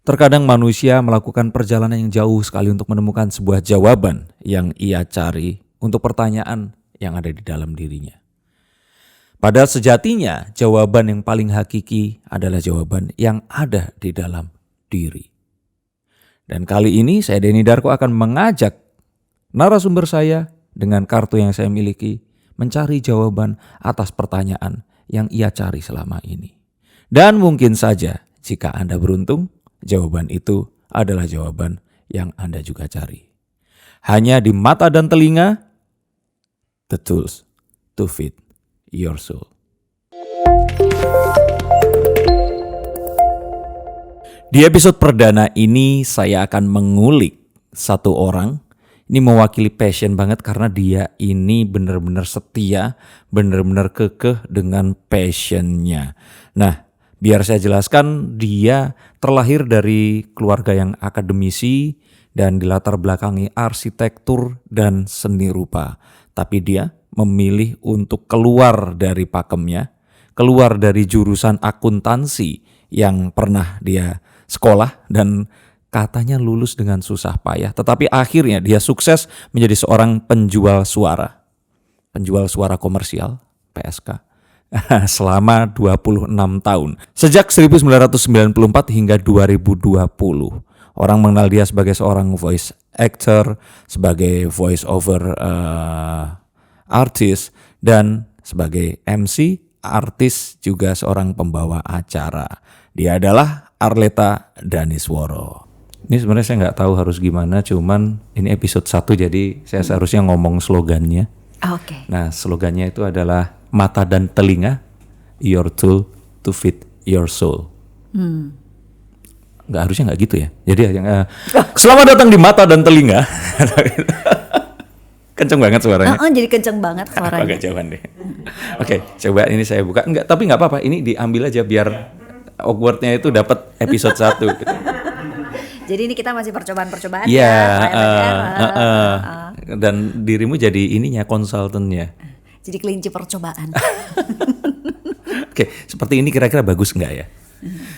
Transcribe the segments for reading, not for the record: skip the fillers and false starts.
Terkadang manusia melakukan perjalanan yang jauh sekali untuk menemukan sebuah jawaban yang ia cari untuk pertanyaan yang ada di dalam dirinya. Padahal sejatinya jawaban yang paling hakiki adalah jawaban yang ada di dalam diri. Dan kali ini saya Denny Darko akan mengajak narasumber saya dengan kartu yang saya miliki mencari jawaban atas pertanyaan yang ia cari selama ini. Dan mungkin saja jika Anda beruntung, jawaban itu adalah jawaban yang Anda juga cari. Hanya di mata dan telinga, the tools to feed your soul. Di episode perdana ini saya akan mengulik satu orang. Ini mewakili passion banget karena dia ini benar-benar setia, benar-benar kekeh dengan passionnya. Nah, biar saya jelaskan, dia terlahir dari keluarga yang akademisi dan dilatar belakangi arsitektur dan seni rupa. Tapi dia memilih untuk keluar dari pakemnya, keluar dari jurusan akuntansi yang pernah dia sekolah dan katanya lulus dengan susah payah. Tetapi akhirnya dia sukses menjadi seorang penjual suara komersial, PSK. Selama 26 tahun. Sejak 1994 hingga 2020. Orang mengenal dia sebagai seorang voice actor, sebagai voice over artist, dan sebagai MC, artis, juga seorang pembawa acara. Dia adalah Arleta Danisworo. Ini sebenarnya saya nggak tahu harus gimana, cuman ini episode 1 jadi saya seharusnya ngomong slogannya. Oke. Nah, slogannya itu adalah mata dan telinga, your tool to feed your soul. Harusnya nggak gitu ya. Jadi selamat datang di mata dan telinga. Kenceng banget suaranya. Jadi kenceng banget suaranya. Agak jauhan deh. Oke, coba ini saya buka. Tapi nggak apa-apa. Ini diambil aja biar awkwardnya itu dapat episode 1. Gitu. Jadi ini kita masih percobaan-percobaan ya. Dan dirimu jadi ininya, konsultannya. Jadi kelinci percobaan. Oke, seperti ini kira-kira bagus nggak ya?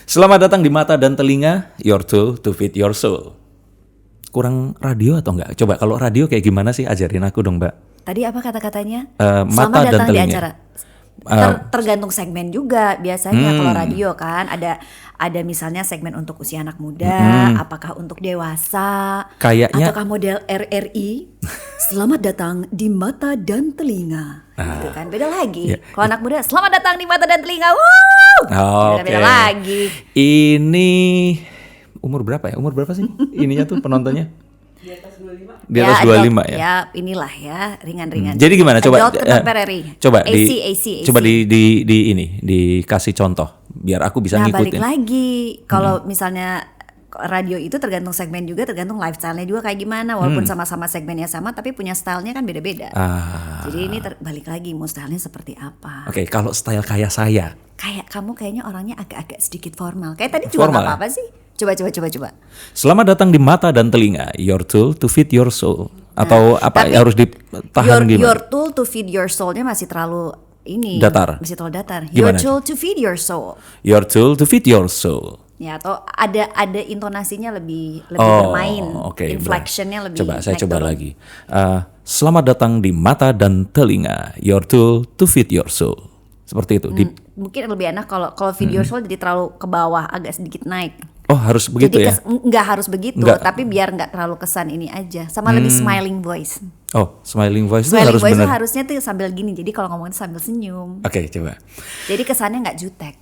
Selamat datang di mata dan telinga, your tool to feed your soul. Kurang radio atau enggak? Coba kalau radio kayak gimana sih? Ajarin aku dong, Mbak. Tadi apa kata-katanya? Mata dan telinga. Di acara. Tergantung segmen juga. Biasanya kalau radio kan ada misalnya segmen untuk usia anak muda, apakah untuk dewasa, kayaknya ataukah model RRI. Selamat datang di mata dan telinga. Gitu kan, beda lagi. Yeah. Kalau anak muda, selamat datang di mata dan telinga. Beda lagi. Ini umur berapa ya? Umur berapa sih ininya tuh penontonnya? Di atas 25. Di atas 25 ya? Ya inilah ya, ringan-ringan. Jadi gimana? Coba AC. Coba dikasih contoh biar aku bisa ngikutin. Balik lagi. Kalau misalnya radio itu tergantung segmen juga, tergantung lifestyle-nya juga kayak gimana. Walaupun sama-sama segmennya sama tapi punya style-nya kan beda-beda. Jadi ini balik lagi mau style-nya seperti apa. Oke, kalau style kayak saya. Kayak kamu kayaknya orangnya agak-agak sedikit formal. Kayak tadi juga enggak apa-apa sih. Coba. Selamat datang di mata dan telinga, your tool to feed your soul. Atau apa harus ditahan gimana? Your tool to feed your soul-nya masih terlalu datar. Masih terlalu datar. Gimana? Your tool to feed your soul. Your tool to feed your soul. Ya, atau ada intonasinya lebih bermain. Inflectionnya lebih. Saya coba lagi. Selamat datang di mata dan telinga, your tool to feed your soul. Seperti itu. Mungkin lebih enak kalau feed your soul jadi terlalu ke bawah, agak sedikit naik. Oh, harus begitu ya? Nggak harus begitu, tapi biar nggak terlalu kesan ini aja. Sama lebih smiling voice. Oh, smiling voice itu harus benar. Smiling voice harusnya tuh sambil gini. Jadi kalau ngomongin sambil senyum. Oke, coba. Jadi kesannya nggak jutek.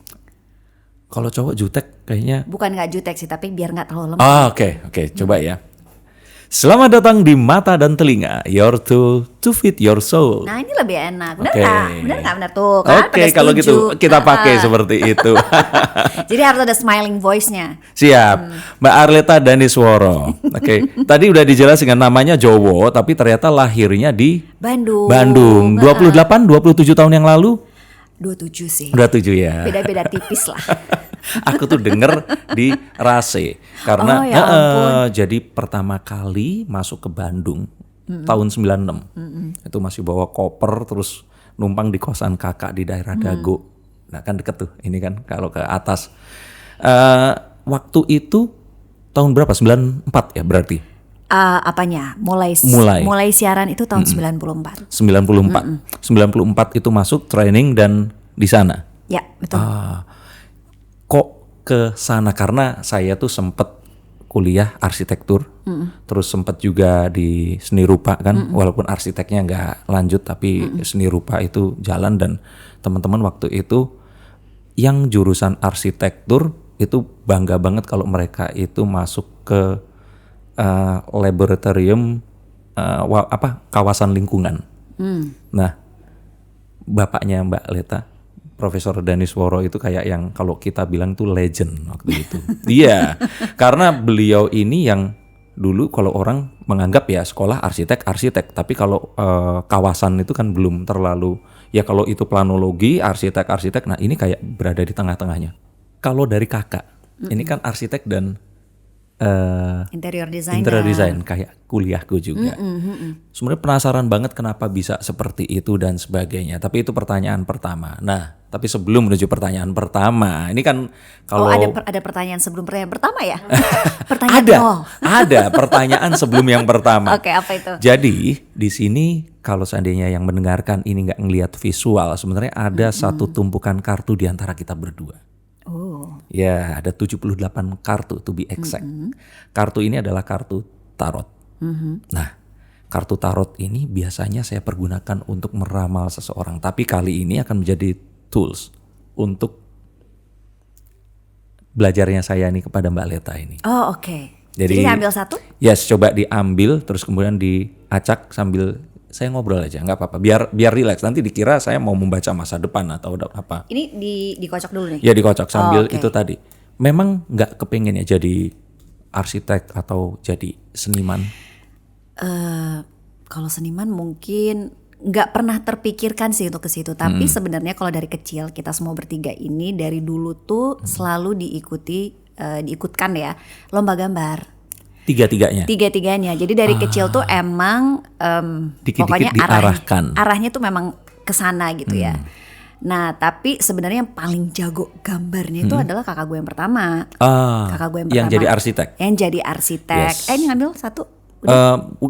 Kalau cowok jutek kayaknya. Bukan nggak jutek sih, tapi biar nggak terlalu lemah. Oke, coba ya. Selamat datang di mata dan telinga, your tool to feed your soul. Nah, ini lebih enak. Benar nggak tuh kan? Oke, kalau gitu kita pakai seperti itu. Jadi harus ada smiling voice-nya. Siap, Mbak Arleta Danisworo. Oke, tadi udah dijelasin namanya Jowo, tapi ternyata lahirnya di Bandung. 27 tahun yang lalu. 27 sih. 27 ya. Beda-beda tipis lah. Aku tuh denger di Rase karena jadi pertama kali masuk ke Bandung tahun 96. Itu masih bawa koper terus numpang di kosan kakak di daerah Dago. Nah kan deket tuh ini kan kalau ke atas. Waktu itu tahun berapa? 94 ya berarti? Apanya? Mulai siaran itu tahun 94. 94 itu masuk training dan di sana. Ya, betul. Kok ke sana? Karena saya tuh sempet kuliah arsitektur, terus sempet juga di seni rupa kan, walaupun arsiteknya nggak lanjut tapi seni rupa itu jalan, dan teman-teman waktu itu yang jurusan arsitektur itu bangga banget kalau mereka itu masuk ke laboratorium kawasan lingkungan. Nah, bapaknya Mbak Leta, Profesor Danisworo itu kayak yang kalau kita bilang tuh legend waktu itu. Iya, karena beliau ini yang dulu kalau orang menganggap ya sekolah arsitek, tapi kalau kawasan itu kan belum terlalu, ya kalau itu planologi, arsitek, nah ini kayak berada di tengah-tengahnya. Kalau dari kakak, ini kan arsitek dan interior design kayak kuliahku juga. Sebenarnya penasaran banget kenapa bisa seperti itu dan sebagainya. Tapi itu pertanyaan pertama. Nah, tapi sebelum menuju pertanyaan pertama, ini kan kalau ada pertanyaan sebelum pertanyaan pertama ya? Pertanyaan ada pertanyaan sebelum yang pertama. Oke, apa itu? Jadi di sini kalau seandainya yang mendengarkan ini nggak ngelihat visual, sebenarnya ada satu tumpukan kartu di antara kita berdua. Ya, ada 78 kartu to be exact. Kartu ini adalah kartu tarot. Nah, kartu tarot ini biasanya saya pergunakan untuk meramal seseorang. Tapi kali ini akan menjadi tools untuk belajarnya saya nih kepada Mbak Leta ini. Oh, oke. Jadi ambil satu? Yes, coba diambil terus kemudian diacak sambil saya ngobrol aja, nggak apa-apa. Biar relax. Nanti dikira saya mau membaca masa depan atau apa. Ini dikocok dulu nih? Ya dikocok sambil itu tadi. Memang nggak kepengen ya jadi arsitek atau jadi seniman? Kalau seniman mungkin nggak pernah terpikirkan sih untuk ke situ. Tapi sebenarnya kalau dari kecil kita semua bertiga ini dari dulu tuh selalu diikutkan ya lomba gambar. Tiga-tiganya. Jadi dari kecil tuh emang pokoknya arahnya tuh memang ke sana gitu ya. Nah, tapi sebenarnya yang paling jago gambarnya itu adalah kakak gue yang pertama. Kakak gue yang pertama. Yang jadi arsitek. Yes. Ini ngambil satu.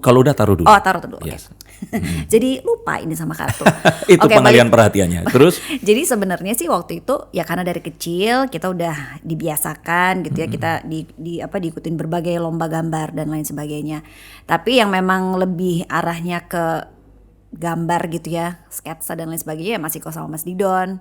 Kalau udah taruh dulu. Oh, taruh dulu. Yes. Jadi lupa ini sama kartu. Itu pengalihan perhatiannya. Terus? Jadi sebenarnya sih waktu itu ya karena dari kecil kita udah dibiasakan gitu ya, kita diikutin berbagai lomba gambar dan lain sebagainya. Tapi yang memang lebih arahnya ke gambar gitu ya, sketsa dan lain sebagainya ya masih kok sama Mas Didon.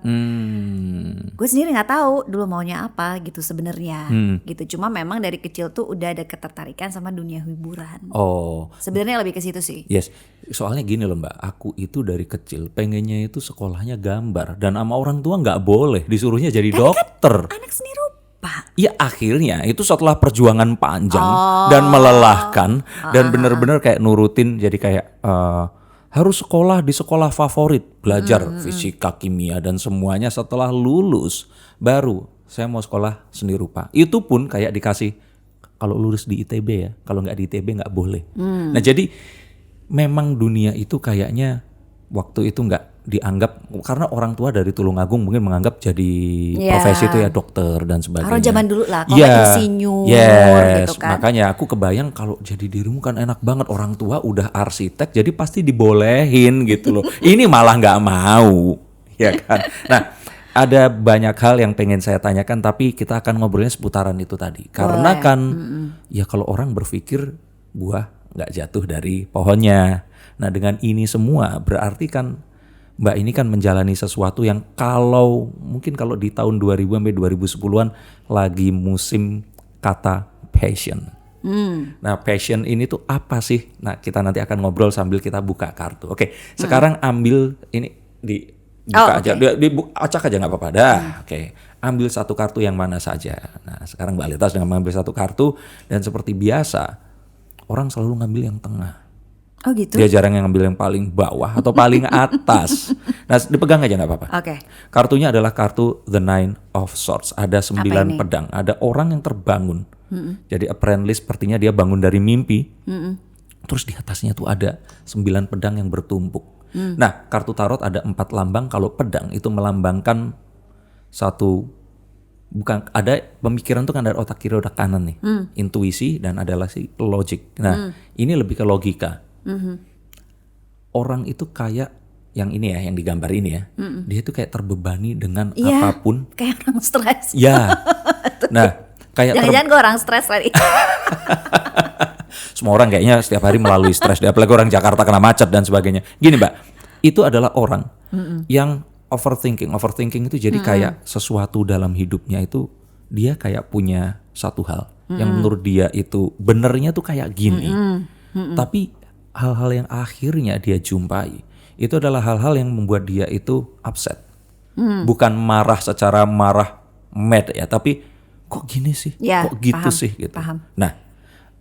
Gue sendiri nggak tahu dulu maunya apa gitu sebenarnya, gitu. Cuma memang dari kecil tuh udah ada ketertarikan sama dunia hiburan. Oh, sebenarnya lebih ke situ sih. Yes, soalnya gini loh Mbak, aku itu dari kecil pengennya itu sekolahnya gambar dan sama orang tua nggak boleh, disuruhnya jadi dokter. Kan anak seni rupa. Ya akhirnya itu setelah perjuangan panjang dan melelahkan dan bener-bener kayak nurutin, jadi kayak harus sekolah di sekolah favorit, belajar fisika, kimia dan semuanya. Setelah lulus baru saya mau sekolah seni rupa. Itu pun kayak dikasih kalau lulus di ITB ya, kalau nggak di ITB nggak boleh. Nah jadi memang dunia itu kayaknya waktu itu nggak dianggap, karena orang tua dari Tulungagung mungkin menganggap jadi profesi itu ya dokter dan sebagainya. Orang zaman dulu lah, kalau insinyur gitu kan. Makanya aku kebayang kalau jadi dirimu kan enak banget, orang tua udah arsitek jadi pasti dibolehin gitu loh. Ini malah nggak mau, ya kan. Nah, ada banyak hal yang pengen saya tanyakan, tapi kita akan ngobrolnya seputaran itu tadi. Karena kan ya kalau orang berpikir buah nggak jatuh dari pohonnya. Nah dengan ini semua berarti kan Mbak ini kan menjalani sesuatu yang mungkin kalau di tahun 2000 sampai 2010-an lagi musim kata passion. Nah passion ini tuh apa sih? Nah kita nanti akan ngobrol sambil kita buka kartu. Oke, sekarang ambil ini buka aja, acak aja nggak apa-apa dah. Oke, ambil satu kartu yang mana saja. Nah sekarang Mbak Leta sedang mengambil satu kartu dan seperti biasa orang selalu ngambil yang tengah. Oh gitu? Dia jarang yang ngambil yang paling bawah atau paling atas. Nah dipegang aja gak apa-apa. Oke. Kartunya adalah kartu The Nine of Swords. Ada 9 pedang. Ada orang yang terbangun. Jadi apparently sepertinya dia bangun dari mimpi. Terus di atasnya tuh ada 9 pedang yang bertumpuk. Nah kartu tarot ada 4 lambang. Kalau pedang itu melambangkan satu bukan ada pemikiran tuh kan ada otak kiri otak kanan nih, intuisi dan adalah si logik. Nah ini lebih ke logika. Orang itu kayak yang ini ya, yang digambar ini ya, dia tuh kayak terbebani dengan apapun. Kayak orang stres. Ya, nah kayak Jangan-jangan gue orang stres tadi. semua orang kayaknya setiap hari melalui stres, apalagi orang Jakarta kena macet dan sebagainya. Gini Mbak, itu adalah orang yang overthinking itu jadi kayak sesuatu dalam hidupnya itu dia kayak punya satu hal yang menurut dia itu benernya tuh kayak gini, tapi hal-hal yang akhirnya dia jumpai itu adalah hal-hal yang membuat dia itu upset, bukan marah secara marah mad ya, tapi kok gini sih, kok gitu paham, sih gitu. Paham. Nah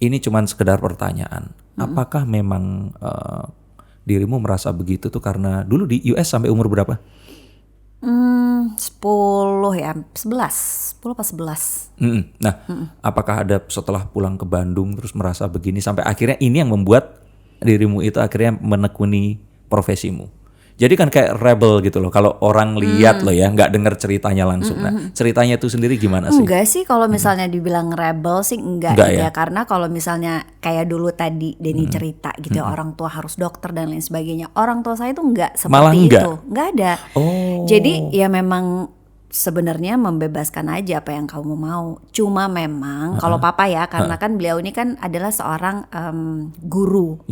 ini cuman sekedar pertanyaan, apakah memang dirimu merasa begitu tuh karena dulu di US sampai umur berapa? 10 ya, 10 apa 11. Nah, apakah ada setelah pulang ke Bandung terus merasa begini sampai akhirnya ini yang membuat dirimu itu akhirnya menekuni profesimu? Jadi kan kayak rebel gitu loh. Kalau orang lihat loh ya, nggak dengar ceritanya langsung. Nah, ceritanya itu sendiri gimana sih? Enggak sih, kalau misalnya dibilang rebel sih enggak gitu ya. Karena kalau misalnya kayak dulu tadi Denny cerita gitu ya, orang tua harus dokter dan lain sebagainya. Orang tua saya tuh enggak seperti malah enggak? Itu. Enggak ada. Jadi ya memang sebenarnya membebaskan aja apa yang kamu mau. Cuma memang kalau papa ya, karena kan beliau ini kan adalah seorang guru.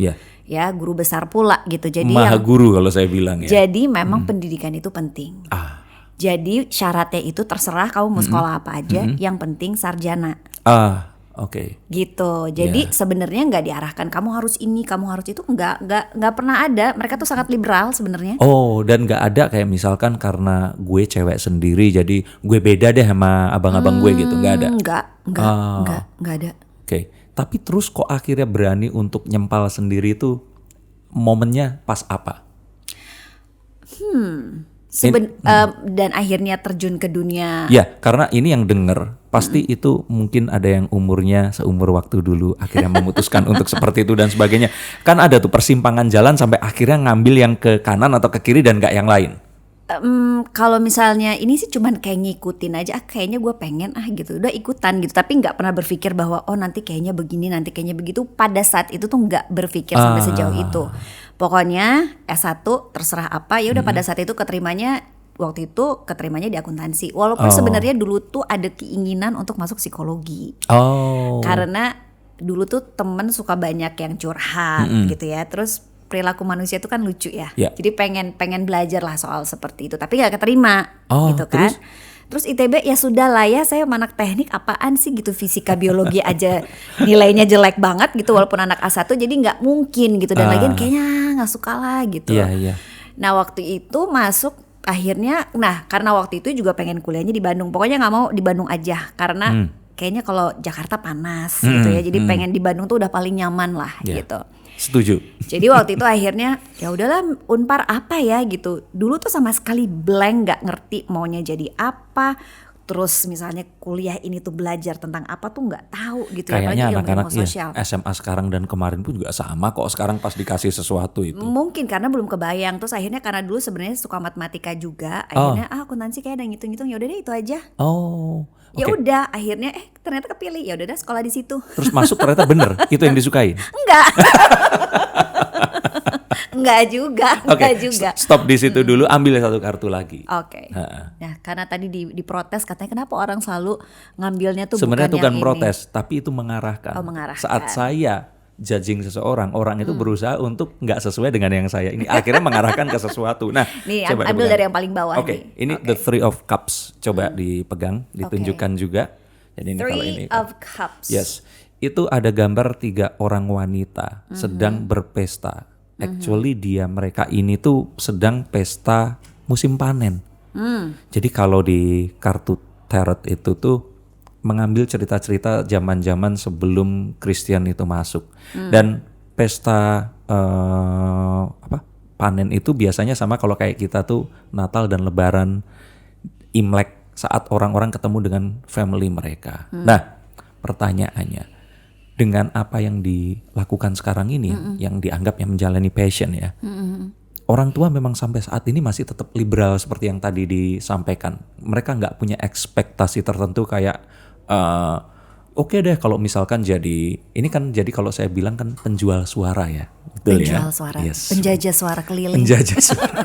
Ya, guru besar pula gitu. Jadi Maha guru kalau saya bilang ya. Jadi memang pendidikan itu penting. Jadi syaratnya itu terserah kamu mau sekolah apa aja, yang penting sarjana. Oke. Gitu. Jadi sebenarnya nggak diarahkan kamu harus ini, kamu harus itu, nggak pernah ada. Mereka tuh sangat liberal sebenarnya. Oh, dan nggak ada kayak misalkan karena gue cewek sendiri jadi gue beda deh sama abang-abang gue gitu, nggak ada. Nggak ada. Oke. Tapi terus kok akhirnya berani untuk nyempal sendiri itu momennya pas apa? Dan akhirnya terjun ke dunia. Ya, karena ini yang denger pasti itu mungkin ada yang umurnya seumur waktu dulu akhirnya memutuskan untuk seperti itu dan sebagainya. Kan ada tuh persimpangan jalan sampai akhirnya ngambil yang ke kanan atau ke kiri dan gak yang lain. Kalau misalnya ini sih cuman kayak ngikutin aja, kayaknya gue pengen gitu, udah ikutan gitu, tapi nggak pernah berpikir bahwa nanti kayaknya begini, nanti kayaknya begitu. Pada saat itu tuh nggak berpikir sampai sejauh itu. Pokoknya S1 terserah apa, ya udah pada saat itu keterimanya di akuntansi. Walaupun sebenarnya dulu tuh ada keinginan untuk masuk psikologi. Karena dulu tuh temen suka banyak yang curhat gitu ya, terus perilaku manusia itu kan lucu ya. Jadi pengen belajar lah soal seperti itu, tapi gak keterima gitu kan. Terus ITB ya sudah lah ya, saya anak teknik apaan sih gitu, fisika biologi aja nilainya jelek banget gitu walaupun anak A1, jadi gak mungkin gitu. Dan lagian kayaknya gak suka lah gitu. Nah waktu itu masuk akhirnya, karena waktu itu juga pengen kuliahnya di Bandung. Pokoknya gak mau di Bandung aja karena kayaknya kalau Jakarta panas gitu ya. Jadi pengen di Bandung tuh udah paling nyaman lah gitu. Setuju. Jadi waktu itu akhirnya ya udahlah, Unpar apa ya gitu. Dulu tuh sama sekali blank, nggak ngerti maunya jadi apa. Terus misalnya kuliah ini tuh belajar tentang apa tuh nggak tahu gitu. Kayaknya anak-anak SMA sekarang dan kemarin pun juga sama kok. Sekarang pas dikasih sesuatu itu. Mungkin karena belum kebayang. Terus akhirnya karena dulu sebenarnya suka matematika juga. Akhirnya akuntansi kayak ada ngitung-ngitung, ya udah deh itu aja. Ya udah akhirnya ternyata kepilih, ya udah deh sekolah di situ. Terus masuk ternyata bener itu yang disukain? Enggak juga. Stop di situ dulu, ambil satu kartu lagi. Nah karena tadi diprotes katanya kenapa orang selalu ngambilnya tuh sebenarnya bukan itu kan yang protes, ini. tapi itu mengarahkan. Mengarahkan. Saat saya judging seseorang, orang itu berusaha untuk nggak sesuai dengan yang saya ini, akhirnya mengarahkan ke sesuatu. Nah, nih coba ambil dari yang paling bawah. Ini the Three of Cups. Coba dipegang, ditunjukkan juga. Jadi ini kalau ini. Three of Cups. Yes, itu ada gambar 3 orang wanita sedang berpesta. Actually mereka ini tuh sedang pesta musim panen. Jadi kalau di kartu tarot itu tuh mengambil cerita-cerita zaman-zaman sebelum Kristen itu masuk. Dan pesta panen itu biasanya sama kalau kayak kita tuh Natal dan Lebaran, Imlek, saat orang-orang ketemu dengan family mereka. Nah, pertanyaannya, dengan apa yang dilakukan sekarang ini, yang dianggap yang menjalani passion ya, orang tua memang sampai saat ini masih tetap liberal seperti yang tadi disampaikan. Mereka nggak punya ekspektasi tertentu kayak oke deh kalau misalkan ini kan jadi kalau saya bilang kan penjual suara ya. Betul penjual ya? suara, Yes. penjajah suara keliling. Penjajah suara.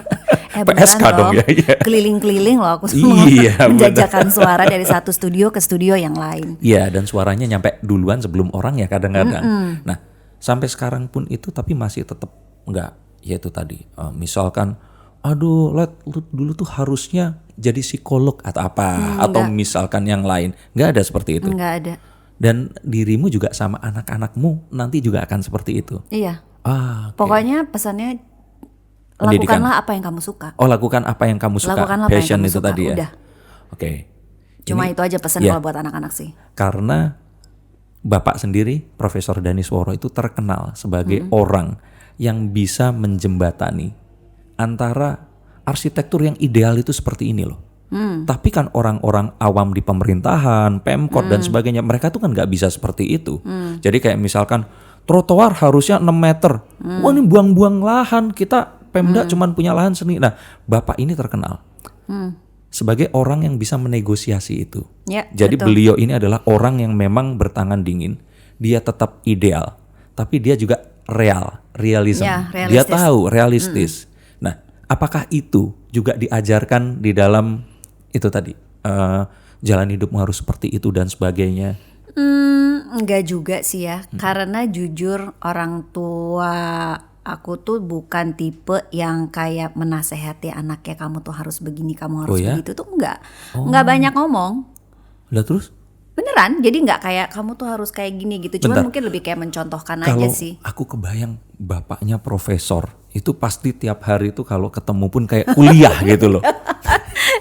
PSK dong ya. Iya. Keliling-keliling loh aku Iya, menjajakan suara dari satu studio ke studio yang lain. Iya, dan suaranya nyampe duluan sebelum orang ya kadang-kadang. Nah, sampai sekarang pun itu tapi masih tetap enggak, ya itu tadi. Misalkan, aduh, lu dulu tuh harusnya jadi psikolog atau apa, atau misalkan yang lain. Enggak ada seperti itu. Enggak ada. Dan dirimu juga sama anak-anakmu nanti juga akan seperti itu. Iya. Okay. Pokoknya pesannya Pendidikan. lakukanlah apa yang kamu suka. Oh, lakukan apa yang kamu suka. Lakukanlah apa Passion yang kamu itu suka. tadi ya. Udah. Oke. Cuma Ini, itu aja pesan kalau buat anak-anak sih. Karena Bapak sendiri, Profesor Danisworo itu terkenal sebagai orang yang bisa menjembatani antara arsitektur yang ideal itu seperti ini loh. Tapi kan orang-orang awam di pemerintahan, Pemkot dan sebagainya, mereka tuh kan nggak bisa seperti itu. Jadi kayak misalkan trotoar harusnya 6 meter. Wah ini buang-buang lahan, kita Pemda cuman punya lahan seni. Nah, Bapak ini terkenal sebagai orang yang bisa menegosiasi itu. Ya, Jadi betul. beliau ini adalah orang yang memang bertangan dingin. Dia tetap ideal, tapi dia juga realism. Ya, Dia realistis. tahu realistis. Nah, apakah itu juga diajarkan di dalam itu tadi jalan hidupmu harus seperti itu dan sebagainya? Enggak juga sih ya. Karena jujur orang tua aku tuh bukan tipe yang kayak menasehati anaknya kamu tuh harus begini, kamu harus begitu tuh enggak. Enggak banyak ngomong. Lah terus? Beneran, jadi nggak kayak kamu tuh harus kayak gini gitu. Cuman Bentar. mungkin lebih kayak mencontohkan Kalau aja sih. aku kebayang bapaknya profesor, itu pasti tiap hari itu kalau ketemu pun kayak kuliah gitu loh.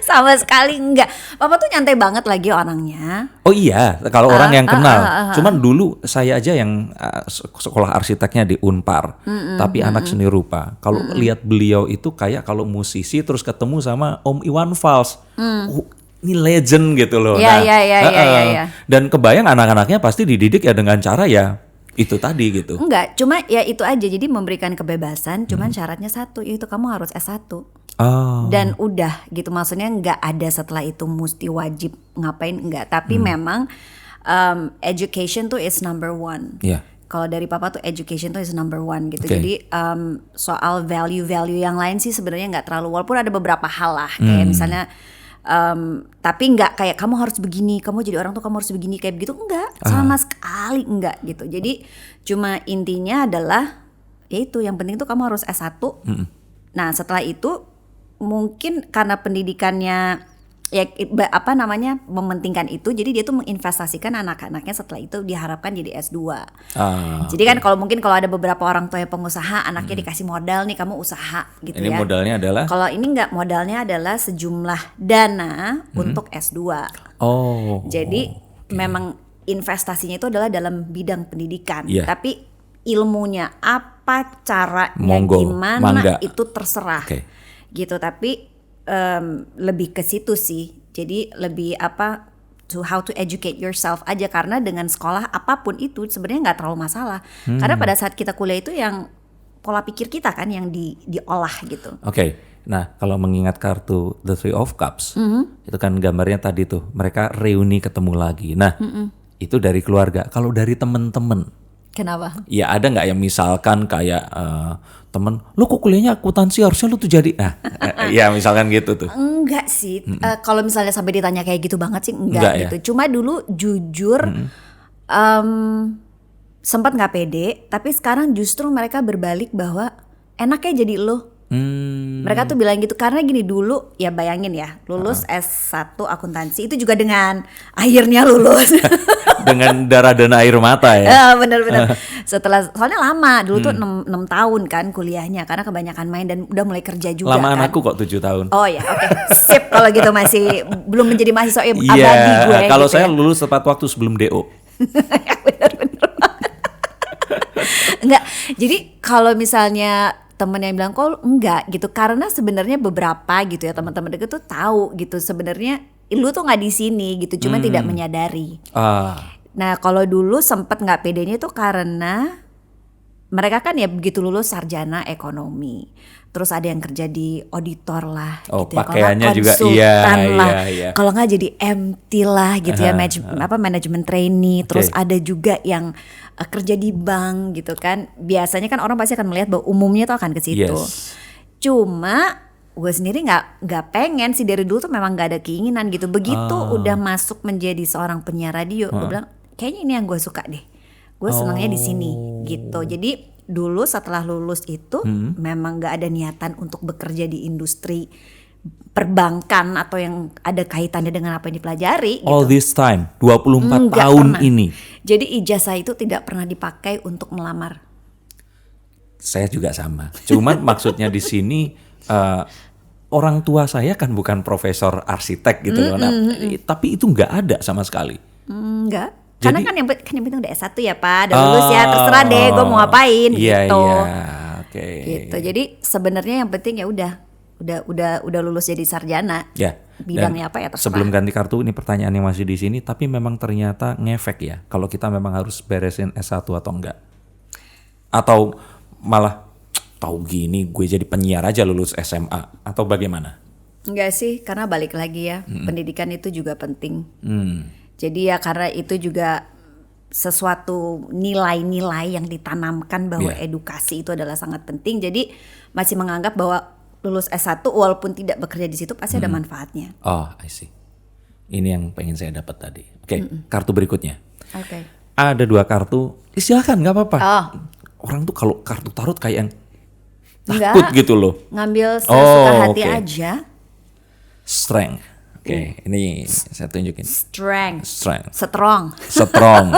Sama sekali enggak. Papa tuh nyantai banget lagi orangnya. Oh iya, kalau orang yang kenal. Cuman dulu saya aja yang sekolah arsiteknya di Unpar, tapi anak seni rupa. Kalau lihat beliau itu kayak kalau musisi terus ketemu sama Om Iwan Fals. Oh, ini legend gitu loh. Iya, iya. Dan kebayang anak-anaknya pasti dididik ya dengan cara ya itu tadi gitu. Enggak, cuma ya itu aja. Jadi memberikan kebebasan, cuman syaratnya satu, yaitu kamu harus S1. Oh. Dan udah gitu, maksudnya nggak ada setelah itu mesti wajib ngapain, enggak. Tapi memang education tuh is number one. Iya. Kalau dari papa tuh education tuh is number one gitu. Okay. Jadi soal value-value yang lain sih sebenarnya nggak terlalu, walaupun ada beberapa hal lah kayak misalnya tapi nggak kayak kamu harus begini, kamu jadi orang tuh kamu harus begini kayak begitu, enggak, sama sekali enggak gitu. Jadi cuma intinya adalah yaitu yang penting tuh kamu harus S1. Nah setelah itu mungkin karena pendidikannya ya mementingkan itu, jadi dia tuh menginvestasikan anak-anaknya setelah itu diharapkan jadi S2. Jadi kan kalau ada beberapa orang tua yang pengusaha, anaknya dikasih modal nih, kamu usaha gitu. Ini ya. modalnya adalah? Kalau ini enggak, modalnya adalah sejumlah dana untuk S2. Oh. Jadi memang investasinya itu adalah dalam bidang pendidikan. Iya. Tapi ilmunya apa, caranya Monggo, gimana, mangga. itu terserah. Oke. Gitu, tapi lebih ke situ sih. Jadi lebih how to educate yourself aja, karena dengan sekolah apapun itu sebenarnya nggak terlalu masalah. Karena pada saat kita kuliah itu yang pola pikir kita kan yang diolah gitu. Oke. Nah, kalau mengingat kartu The Three of Cups, itu kan gambarnya tadi tuh, mereka reuni ketemu lagi. Nah, itu dari keluarga. Kalau dari temen-temen, Kenapa? ya ada nggak yang misalkan kayak temen, lu kok kuliahnya akuntansi, harusnya lu tuh jadi, nah, ya misalkan gitu tuh. Enggak sih. Kalau misalnya sampai ditanya kayak gitu banget sih enggak Enggak ya? gitu. Cuma dulu jujur sempat nggak pede, tapi sekarang justru mereka berbalik bahwa enaknya jadi lo. Mereka tuh bilang gitu karena gini, dulu ya bayangin ya, lulus S1 akuntansi itu juga dengan akhirnya lulus. Dengan darah dan air mata ya. Bener-bener. Soalnya lama dulu tuh 6 tahun kan kuliahnya, karena kebanyakan main dan udah mulai kerja juga. Lamaan kan. aku kok 7 tahun. Oh ya, oke. Sip kalau gitu, masih belum menjadi mahasiswa abadi gue. Iya, kalau gitu saya ya. lulus tepat waktu sebelum DO. Bener-bener. Enggak. Jadi kalau misalnya temen yang bilang kok enggak gitu, karena sebenarnya beberapa gitu ya teman-teman deket tuh tahu gitu sebenarnya lu tuh nggak di sini gitu, cuma tidak menyadari. Nah kalau dulu sempet nggak pedenya itu karena mereka kan ya begitu lulus sarjana ekonomi, terus ada yang kerja di auditor lah, gitu ya. Pakaiannya Kalau nggak juga konsultan lah, iya. kalau nggak jadi MT lah, gitu ya, manajemen trainee, terus ada juga yang kerja di bank, gitu kan. Biasanya kan orang pasti akan melihat bahwa umumnya tuh akan ke situ. Yes. Cuma gue sendiri nggak pengen sih, dari dulu tuh memang nggak ada keinginan gitu. Begitu udah masuk menjadi seorang penyiar radio, gue bilang kayaknya ini yang gue suka deh. Gue senangnya di sini gitu. Jadi dulu setelah lulus itu memang nggak ada niatan untuk bekerja di industri perbankan atau yang ada kaitannya dengan apa yang dipelajari. All gitu. this time, 24 Nggak tahun pernah. ini. Jadi ijazah itu tidak pernah dipakai untuk melamar. Saya juga sama. Cuman maksudnya di sini orang tua saya kan bukan profesor arsitek gitu loh. Nah, tapi itu nggak ada sama sekali. Enggak. Jadi- Karena kan yang penting udah S1 ya Pak, udah lulus ya, terserah deh gue mau ngapain Iya, gitu. Iya, oke. Gitu. Jadi sebenarnya yang penting ya udah lulus jadi sarjana. Ya. Bidangnya Dan apa ya terserah. sebelum ganti kartu ini pertanyaan yang masih di sini, tapi memang ternyata ngefek ya kalau kita memang harus beresin S1 atau enggak. Atau malah tahu gini gue jadi penyiar aja lulus SMA atau bagaimana? Enggak sih, karena balik lagi ya, pendidikan itu juga penting. Jadi ya karena itu juga sesuatu nilai-nilai yang ditanamkan bahwa edukasi itu adalah sangat penting. Jadi masih menganggap bahwa lulus S1 walaupun tidak bekerja di situ pasti ada manfaatnya. Oh, I see. Ini yang pengen saya dapat tadi. Oke, kartu berikutnya. Oke. Ada 2 kartu, silakan nggak apa-apa. Oh. Orang tuh kalau kartu tarot kayak yang Enggak. takut gitu loh. Ngambil sesuka hati oke. aja. Strength. Oke, ini saya tunjukin. Strength. Strong. Strong.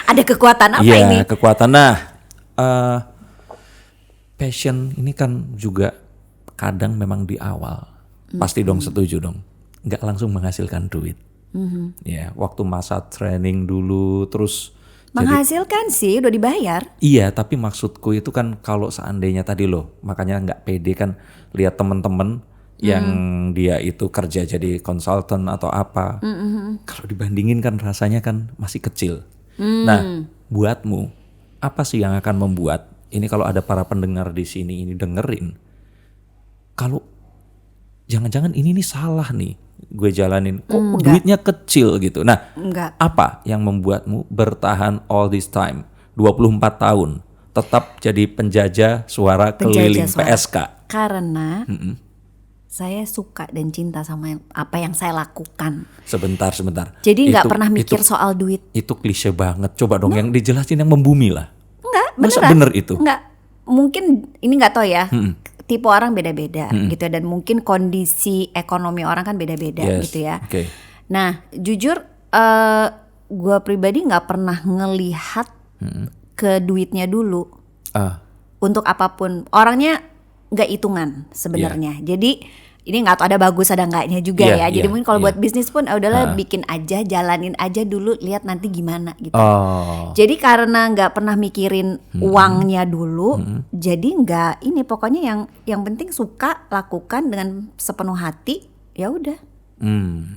Ada kekuatan apa ini? Iya, kekuatan. Nah, passion ini kan juga kadang memang di awal pasti dong setuju dong, nggak langsung menghasilkan duit. Ya, waktu masa training dulu terus Menghasilkan sih, udah dibayar. iya, tapi maksudku itu kan kalau seandainya tadi loh, makanya nggak pede kan lihat temen-temen yang dia itu kerja jadi konsultan atau apa. Kalau dibandingin kan rasanya kan masih kecil. Nah, buatmu apa sih yang akan membuat ini kalau ada para pendengar di sini ini dengerin, kalau jangan-jangan ini nih salah nih gue jalanin, kok duitnya kecil gitu. Nah, Enggak. apa yang membuatmu bertahan all this time 24 tahun tetap jadi penjajah suara keliling suara. PSK? Karena saya suka dan cinta sama apa yang saya lakukan. Sebentar. Jadi nggak pernah mikir soal duit. Itu klise banget. Coba dong yang dijelasin yang membumi lah. Enggak, Masa beneran. bener itu? Enggak. Mungkin ini nggak tahu ya. Tipe orang beda-beda gitu ya, dan mungkin kondisi ekonomi orang kan beda-beda Yes, gitu ya. oke. Nah, jujur gue pribadi nggak pernah ngelihat ke duitnya dulu. Untuk apapun, orangnya nggak hitungan sebenarnya. Jadi ini nggak tahu ada bagus ada enggaknya juga ya. Jadi mungkin kalau buat bisnis pun udahlah bikin aja, jalanin aja dulu, lihat nanti gimana gitu. Jadi karena nggak pernah mikirin uangnya dulu, jadi nggak ini, pokoknya yang penting suka, lakukan dengan sepenuh hati, ya udah.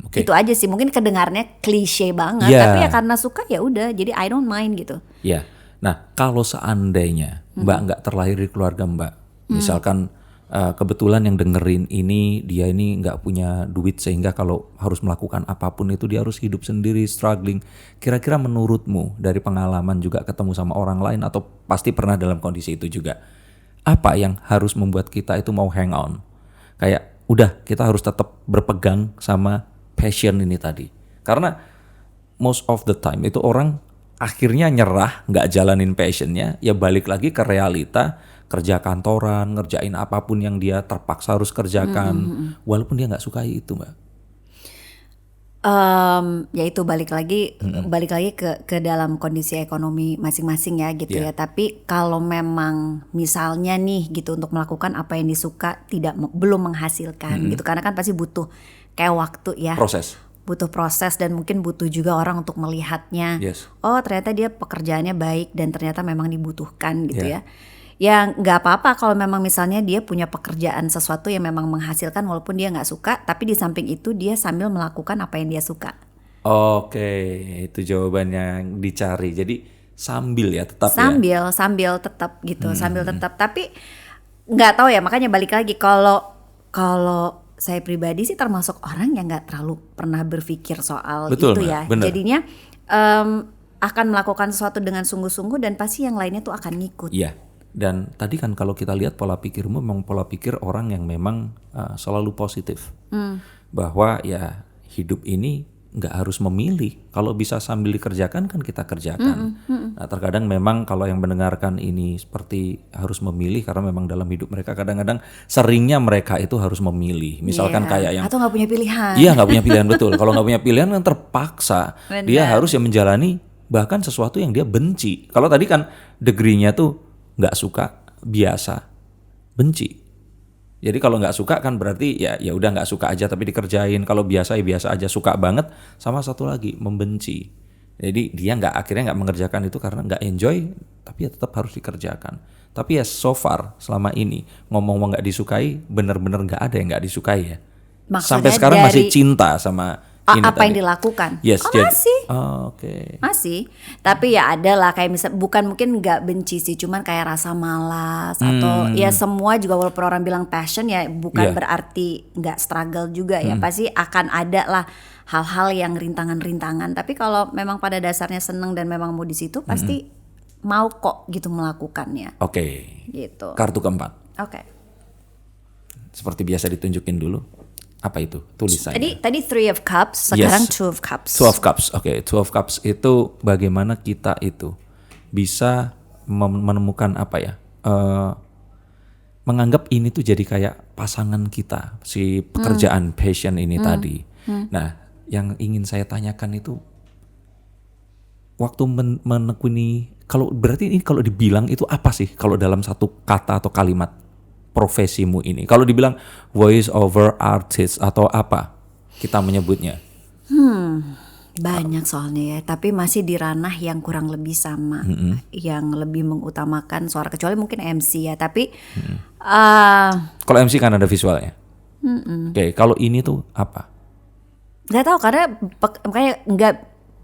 Oke. Itu aja sih, mungkin kedengarnya klise banget, Yeah. tapi ya karena suka ya udah. Jadi I don't mind gitu. Ya, nah kalau seandainya Mbak nggak terlahir di keluarga Mbak, misalkan kebetulan yang dengerin ini dia ini nggak punya duit sehingga kalau harus melakukan apapun itu dia harus hidup sendiri, struggling. Kira-kira menurutmu dari pengalaman juga ketemu sama orang lain atau pasti pernah dalam kondisi itu juga, apa yang harus membuat kita itu mau hang on? Kayak udah kita harus tetap berpegang sama passion ini tadi. Karena most of the time itu orang akhirnya nyerah, nggak jalanin passionnya, ya balik lagi ke realita, kerja kantoran, ngerjain apapun yang dia terpaksa harus kerjakan, walaupun dia nggak suka itu, Mbak. Ya itu balik lagi ke dalam kondisi ekonomi masing-masing ya gitu ya. Tapi kalau memang misalnya nih gitu untuk melakukan apa yang disuka belum menghasilkan gitu, karena kan pasti butuh kayak waktu ya. Butuh proses dan mungkin butuh juga orang untuk melihatnya. Oh ternyata dia pekerjaannya baik dan ternyata memang dibutuhkan gitu ya. Ya nggak apa-apa kalau memang misalnya dia punya pekerjaan sesuatu yang memang menghasilkan walaupun dia nggak suka, tapi di samping itu dia sambil melakukan apa yang dia suka. Oke, itu jawabannya yang dicari. Jadi sambil ya tetap sambil tetap gitu, sambil tetap. Tapi nggak tahu ya, makanya balik lagi, kalau saya pribadi sih termasuk orang yang nggak terlalu pernah berpikir soal Betul, itu ya. bener. Jadinya akan melakukan sesuatu dengan sungguh-sungguh dan pasti yang lainnya tuh akan ngikut. Iya. Dan tadi kan kalau kita lihat pola pikirmu memang pola pikir orang yang memang selalu positif. Bahwa ya hidup ini nggak harus memilih. Kalau bisa sambil dikerjakan kan kita kerjakan. Nah, terkadang memang kalau yang mendengarkan ini seperti harus memilih karena memang dalam hidup mereka kadang-kadang seringnya mereka itu harus memilih. Misalkan kayak yang atau nggak punya pilihan. Iya, nggak punya pilihan, betul. Kalau nggak punya pilihan kan terpaksa. Dia harus yang menjalani bahkan sesuatu yang dia benci. Kalau tadi kan degree-nya tuh nggak suka, biasa, benci. Jadi kalau nggak suka kan berarti ya udah nggak suka aja tapi dikerjain. Kalau biasa ya biasa aja, suka banget. Sama satu lagi, membenci. Jadi dia akhirnya nggak mengerjakan itu karena nggak enjoy, tapi ya tetap harus dikerjakan. Tapi ya so far selama ini ngomong-ngomong nggak disukai, bener-bener nggak ada yang nggak disukai ya. Maksudnya sampai sekarang masih cinta sama ini apa tadi. yang dilakukan? Yes, masih. Oke. Masih, tapi ya ada lah kayak misal, bukan mungkin nggak benci sih, cuman kayak rasa malas atau ya semua juga, walaupun orang bilang passion ya bukan berarti nggak struggle juga ya, pasti akan ada lah hal-hal yang rintangan-rintangan. Tapi kalau memang pada dasarnya seneng dan memang mau di situ, pasti mau kok gitu melakukannya. Oke. Gitu. Kartu keempat. Oke. Seperti biasa ditunjukin dulu. Apa itu tulisannya? Tadi Three of Cups, sekarang Two of Cups. Two of Cups, oke. Two of Cups itu bagaimana kita itu bisa menemukan apa ya? Menganggap ini tuh jadi kayak pasangan kita, si pekerjaan passion ini tadi. Nah, yang ingin saya tanyakan itu waktu menekuni, kalau berarti ini kalau dibilang itu apa sih kalau dalam satu kata atau kalimat profesimu ini? Kalau dibilang voice over artist atau apa kita menyebutnya? Banyak soalnya ya, tapi masih di ranah yang kurang lebih sama, yang lebih mengutamakan suara, kecuali mungkin MC ya. Tapi kalau MC kan ada visualnya. Oke, kalau ini tuh apa? Nggak tahu, karena makanya nggak,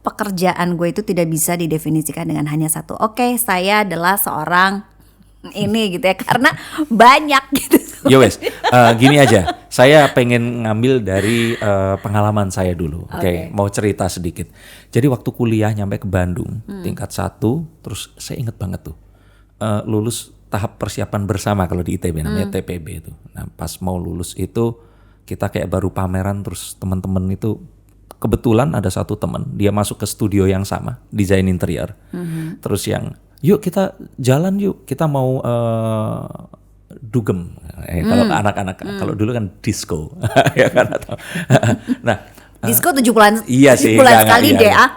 pekerjaan gue itu tidak bisa didefinisikan dengan hanya satu. Oke, saya adalah seorang ini gitu ya, karena banyak gitu. Ya wes, gini aja. Saya pengen ngambil dari pengalaman saya dulu. Oke, mau cerita sedikit. Jadi waktu kuliah nyampe ke Bandung, tingkat 1, terus saya inget banget tuh lulus tahap persiapan bersama kalau di ITB namanya TPB itu. Nah, pas mau lulus itu kita kayak baru pameran, terus teman-teman itu kebetulan ada satu teman dia masuk ke studio yang sama, desain interior. Terus yang yuk kita jalan yuk, kita mau dugem. Kalau anak-anak kalau dulu kan disco ya kan, atau nah Disco 70-an. iya sih, 70-an sekali deh ah.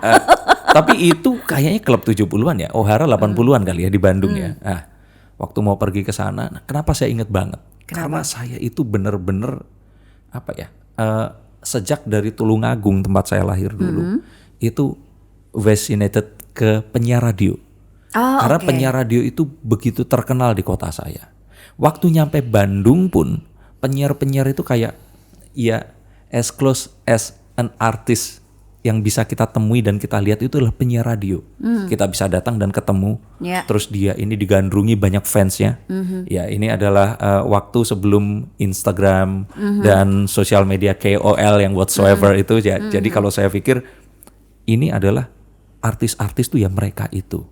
Tapi itu kayaknya klub 70-an ya, O'Hara 80-an kali ya di Bandung ya. Nah, waktu mau pergi ke sana, kenapa saya inget banget? Karena saya itu bener-bener apa ya? Sejak dari Tulungagung tempat saya lahir dulu, itu fascinated ke penyiar radio. Karena penyiar radio itu begitu terkenal di kota saya. Waktu nyampe Bandung pun penyiar-penyiar itu kayak ya as close as an artist yang bisa kita temui dan kita lihat itu adalah penyiar radio. Kita bisa datang dan ketemu. Terus dia ini digandrungi banyak fansnya. Ya ini adalah waktu sebelum Instagram dan sosial media KOL yang whatsoever itu. Jadi kalau saya pikir ini adalah artis-artis tuh ya mereka itu.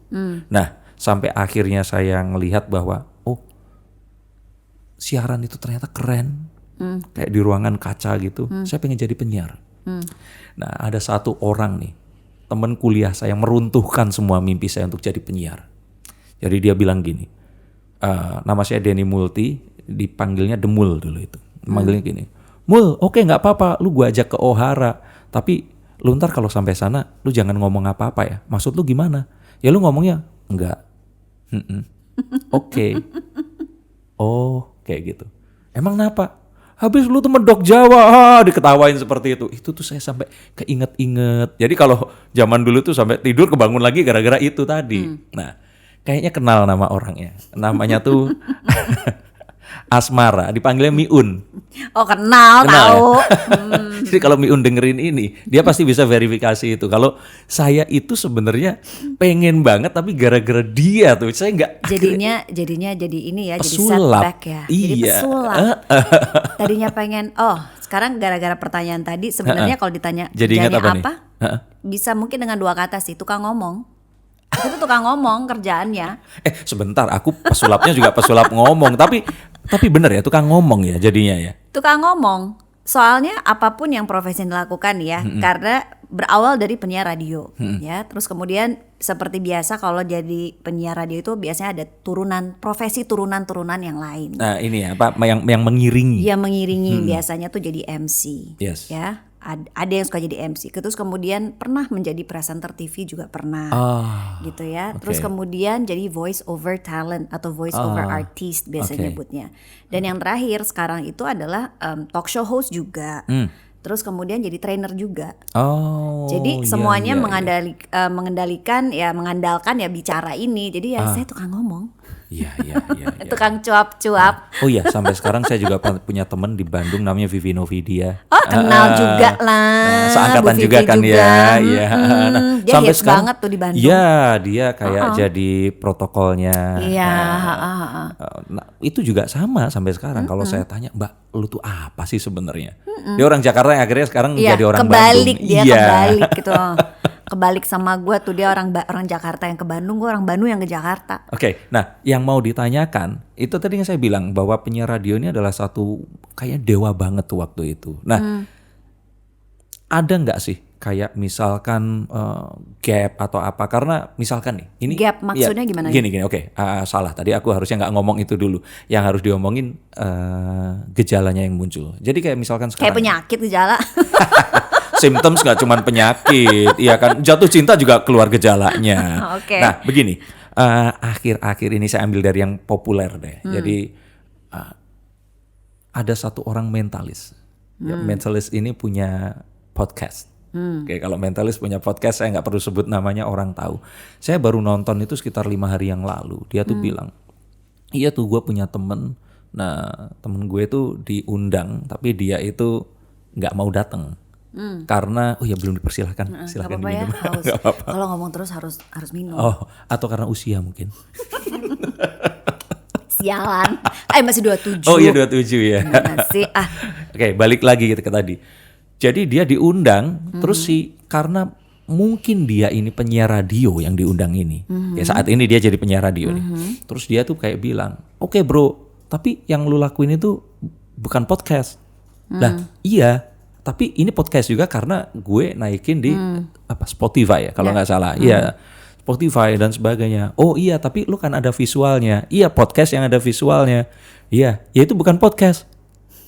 Nah, sampai akhirnya saya ngelihat bahwa siaran itu ternyata keren. Kayak di ruangan kaca gitu. Saya pengen jadi penyiar. Nah, ada satu orang nih, teman kuliah saya, meruntuhkan semua mimpi saya untuk jadi penyiar. Jadi dia bilang gini, nama saya Denny Multi, dipanggilnya The Mul dulu itu. Manggilnya gini, Mul, oke nggak apa-apa, lu gua ajak ke O'Hara, tapi lu ntar kalau sampai sana, lu jangan ngomong apa-apa ya. Maksud lu gimana? Ya lu ngomongnya enggak. Oke. Oh, kayak gitu. Emang kenapa? Habis lu tuh medok Jawa, diketawain seperti itu. Itu tuh saya sampai keinget-inget. Jadi kalau zaman dulu tuh sampai tidur kebangun lagi gara-gara itu tadi. Nah, kayaknya kenal nama orangnya. Namanya tuh Asmara, dipanggilnya Miun. Oh kenal tahu. Ya? Jadi kalau Miun dengerin ini, dia pasti bisa verifikasi itu. Kalau saya itu sebenarnya pengen banget, tapi gara-gara dia tuh saya nggak. Jadinya jadi ini ya, pesulap. jadi setback ya. Iya. Jadi pesulap. Tadinya pengen, sekarang gara-gara pertanyaan tadi sebenarnya kalau ditanya jadi kerjanya apa? apa? Bisa mungkin dengan 2 kata sih, tukang ngomong. Itu tukang ngomong kerjaannya. Sebentar, aku pesulapnya juga pesulap ngomong, tapi bener ya tukang ngomong ya jadinya ya. Tukang ngomong. Soalnya apapun yang profesi dilakukan ya, karena berawal dari penyiar radio ya. Terus kemudian seperti biasa kalau jadi penyiar radio itu biasanya ada profesi turunan-turunan yang lain. Nah, ini ya, apa yang mengiringi. Yang mengiringi biasanya tuh jadi MC. Yes. Ya. Ada yang suka jadi MC, terus kemudian pernah menjadi presenter TV juga pernah, gitu ya. Terus kemudian jadi voice over talent atau voice over artist biasanya nyebutnya. Dan yang terakhir sekarang itu adalah talk show host juga. Terus kemudian jadi trainer juga. Jadi semuanya mengandalkan ya bicara ini. Jadi ya saya tukang ngomong. Iya. Tukang cuap-cuap. Oh iya, sampai sekarang saya juga punya teman di Bandung namanya Vivi Novidia. Kenal juga lah. Seangkatan juga kan juga. Ya. Iya. Dia sampai sekarang banget tuh di Bandung. Iya, dia kayak jadi protokolnya. Iya. Nah, itu juga sama sampai sekarang. Kalau saya tanya, Mbak, lu tuh apa sih sebenarnya? Dia orang Jakarta yang akhirnya sekarang jadi orang kebalik, Bandung. Dia kebalik gitu. Kebalik sama gue tuh, dia orang Jakarta yang ke Bandung, gue orang Bandung yang ke Jakarta. Oke, nah yang mau ditanyakan itu tadi yang saya bilang bahwa penyiar radio ini adalah satu kayak dewa banget tuh waktu itu. Nah, ada nggak sih kayak misalkan gap atau apa? Karena misalkan nih, ini gap maksudnya gimana? Gini, oke, salah. Tadi aku harusnya nggak ngomong itu dulu. Yang harus diomongin gejalanya yang muncul. Jadi kayak misalkan sekarang. Kayak penyakit gejala. Symptoms nggak cuma penyakit, iya kan, jatuh cinta juga keluar gejalanya. Nah begini, akhir-akhir ini saya ambil dari yang populer deh. Jadi ada satu orang mentalis. Mentalis ini punya podcast. Oke, kalau mentalis punya podcast saya nggak perlu sebut namanya, orang tahu. Saya baru nonton itu sekitar 5 hari yang lalu. Dia tuh bilang, iya tuh gue punya temen. Nah temen gue tuh diundang, tapi dia itu nggak mau datang. Karena belum dipersilahkan, silahkan diminum. Ya, kalau ngomong terus harus minum. Atau karena usia mungkin. Sialan. Masih 27. Oh iya 27 ya. Masih Oke, balik lagi ke tadi. Jadi dia diundang, terus karena mungkin dia ini penyiar radio yang diundang ini. Ya saat ini dia jadi penyiar radio nih. Terus dia tuh kayak bilang, "Oke, bro, tapi yang lu lakuin itu bukan podcast." Nah, iya. Tapi ini podcast juga karena gue naikin di Spotify ya kalau nggak salah. Iya, Spotify dan sebagainya. Oh iya, tapi lu kan ada visualnya. Iya, podcast yang ada visualnya. Iya, ya itu bukan podcast.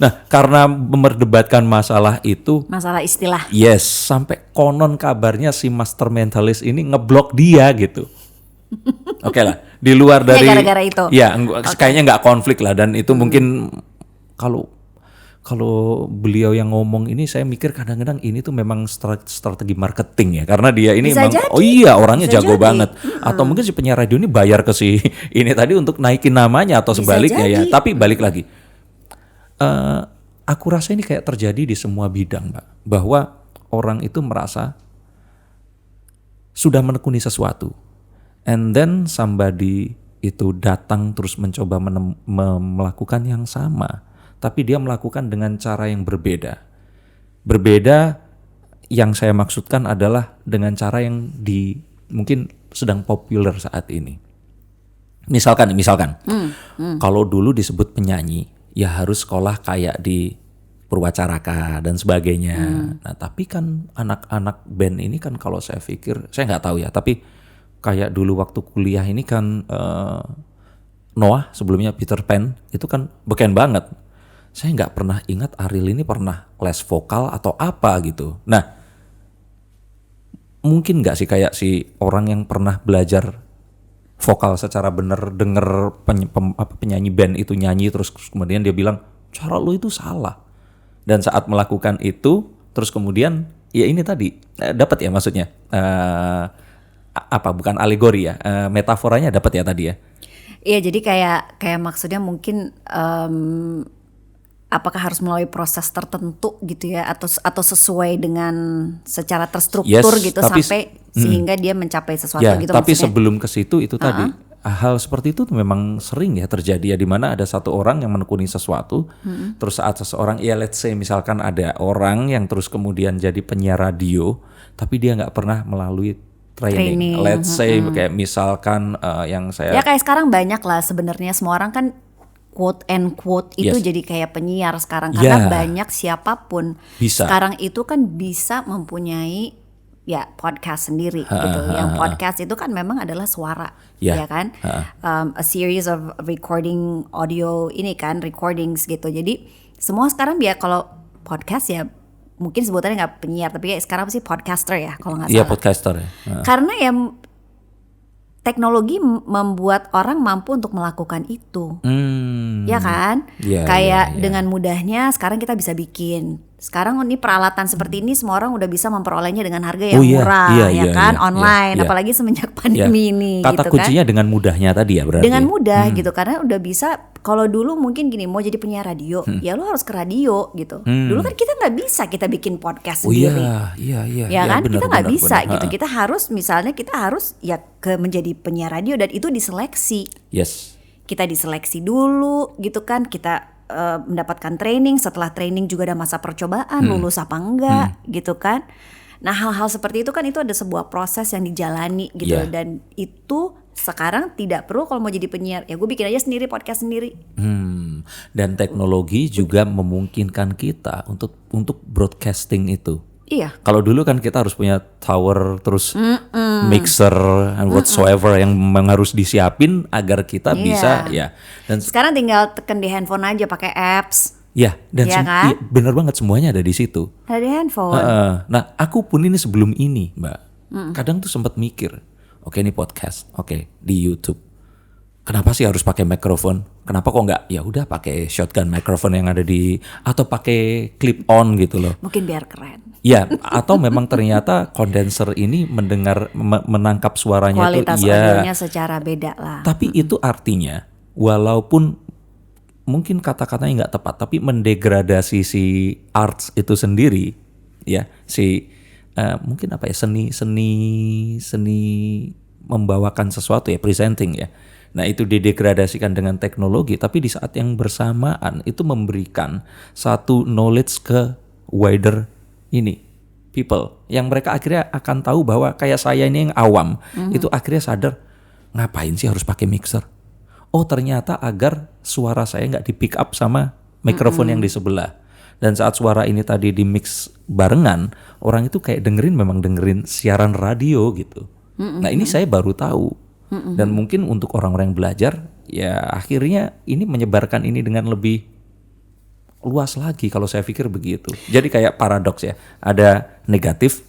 Nah, karena memperdebatkan masalah itu. Masalah istilah. Yes, sampai konon kabarnya si Master Mentalist ini ngeblok dia gitu. Oke lah, di luar dari. Gara-gara itu. Ya, kayaknya nggak konflik lah, dan itu mungkin kalau beliau yang ngomong ini, saya mikir kadang-kadang ini tuh memang strategi marketing ya, karena dia ini bisa memang jadi. Orangnya bisa jago banget. Atau mungkin si penyiar radio ini bayar ke si ini tadi untuk naikin namanya atau bisa sebaliknya jadi. Ya. Tapi balik lagi, aku rasa ini kayak terjadi di semua bidang, Mbak, bahwa orang itu merasa sudah menekuni sesuatu, and then somebody itu datang terus mencoba melakukan yang sama. Tapi dia melakukan dengan cara yang berbeda. Berbeda yang saya maksudkan adalah dengan cara yang mungkin sedang populer saat ini. Misalkan, kalau dulu disebut penyanyi, ya harus sekolah kayak di Purwacaraka dan sebagainya. Nah tapi kan anak-anak band ini kan kalau saya pikir, saya nggak tahu ya, tapi kayak dulu waktu kuliah ini kan Noah sebelumnya Peter Pan itu kan beken banget. Saya nggak pernah ingat Ariel ini pernah les vokal atau apa gitu. Nah, mungkin nggak sih kayak si orang yang pernah belajar vokal secara bener, denger penyanyi band itu nyanyi terus kemudian dia bilang cara lu itu salah. Dan saat melakukan itu terus kemudian ya ini tadi dapat ya maksudnya bukan alegori ya, metaforanya dapat ya tadi ya. Iya, jadi kayak maksudnya mungkin apakah harus melalui proses tertentu gitu ya, atau sesuai dengan secara terstruktur gitu tapi sampai sehingga dia mencapai sesuatu ya, gitu tapi maksudnya. sebelum ke situ itu tadi hal seperti itu memang sering ya terjadi ya, di mana ada satu orang yang menekuni sesuatu, terus saat seseorang ya let's say misalkan ada orang yang terus kemudian jadi penyiar radio, tapi dia nggak pernah melalui training. Let's say kayak misalkan yang Ya saya kayak sekarang banyak lah sebenarnya, semua orang kan quote and quote itu jadi kayak penyiar sekarang karena banyak siapapun bisa. sekarang itu kan bisa mempunyai ya podcast sendiri gitu. Yang podcast itu kan memang adalah suara, ya kan? A series of recording audio ini kan, recordings gitu. Jadi semua sekarang kalau podcast ya mungkin sebutannya nggak penyiar, tapi ya sekarang sih podcaster ya kalau nggak salah. Iya, podcaster ya. Karena ya teknologi membuat orang mampu untuk melakukan itu, ya kan? Kayak dengan mudahnya sekarang kita bisa bikin. Sekarang ini peralatan seperti ini semua orang udah bisa memperolehnya dengan harga yang murah, ya kan? Online, apalagi semenjak pandemi ini. Kata gitu kuncinya kan? dengan mudahnya tadi ya berarti. Dengan mudah gitu, karena udah bisa. Kalau dulu mungkin gini, mau jadi penyiar radio, ya lu harus ke radio gitu. Dulu kan kita nggak bisa kita bikin podcast sendiri. Ya kan? Benar, kita nggak benar, bisa benar. gitu. Kita harus misalnya ya menjadi penyiar radio, dan itu diseleksi. Yes. Kita diseleksi dulu gitu kan, kita mendapatkan training, setelah training juga ada masa percobaan, lulus apa enggak gitu kan. Nah hal-hal seperti itu kan itu ada sebuah proses yang dijalani gitu, dan itu sekarang tidak perlu kalau mau jadi penyiar, ya gue bikin aja sendiri podcast sendiri. Dan teknologi juga memungkinkan kita untuk broadcasting itu. Iya. Kalau dulu kan kita harus punya tower, terus mixer and whatsoever yang memang harus disiapin agar kita bisa ya. Dan sekarang tinggal tekan di handphone aja pakai apps. Ya, dan kan? bener banget semuanya ada di situ. Ada di handphone. Nah, aku pun ini sebelum ini, Mbak, kadang tuh sempat mikir, oke ini podcast, oke di YouTube. Kenapa sih harus pakai mikrofon? Kenapa kok nggak ya udah pakai shotgun mikrofon yang ada atau pakai clip on gitu loh? Mungkin biar keren. Ya, atau memang ternyata kondenser ini menangkap suaranya kualitas tuh audionya secara beda lah. Tapi itu artinya walaupun mungkin kata-katanya nggak tepat, tapi mendegradasi si arts itu sendiri, ya mungkin apa ya seni membawakan sesuatu ya, presenting ya. Nah itu didegradasikan dengan teknologi, tapi di saat yang bersamaan itu memberikan satu knowledge ke wider people, yang mereka akhirnya akan tahu bahwa kayak saya ini yang awam, itu akhirnya sadar ngapain sih harus pakai mixer. Oh ternyata agar suara saya nggak di pick up sama mikrofon yang di sebelah. Dan saat suara ini tadi di mix barengan, orang itu kayak memang dengerin siaran radio gitu. Nah ini saya baru tahu. Dan mungkin untuk orang-orang yang belajar, ya akhirnya ini menyebarkan ini dengan lebih luas lagi kalau saya pikir begitu. Jadi kayak paradoks ya, ada negatif,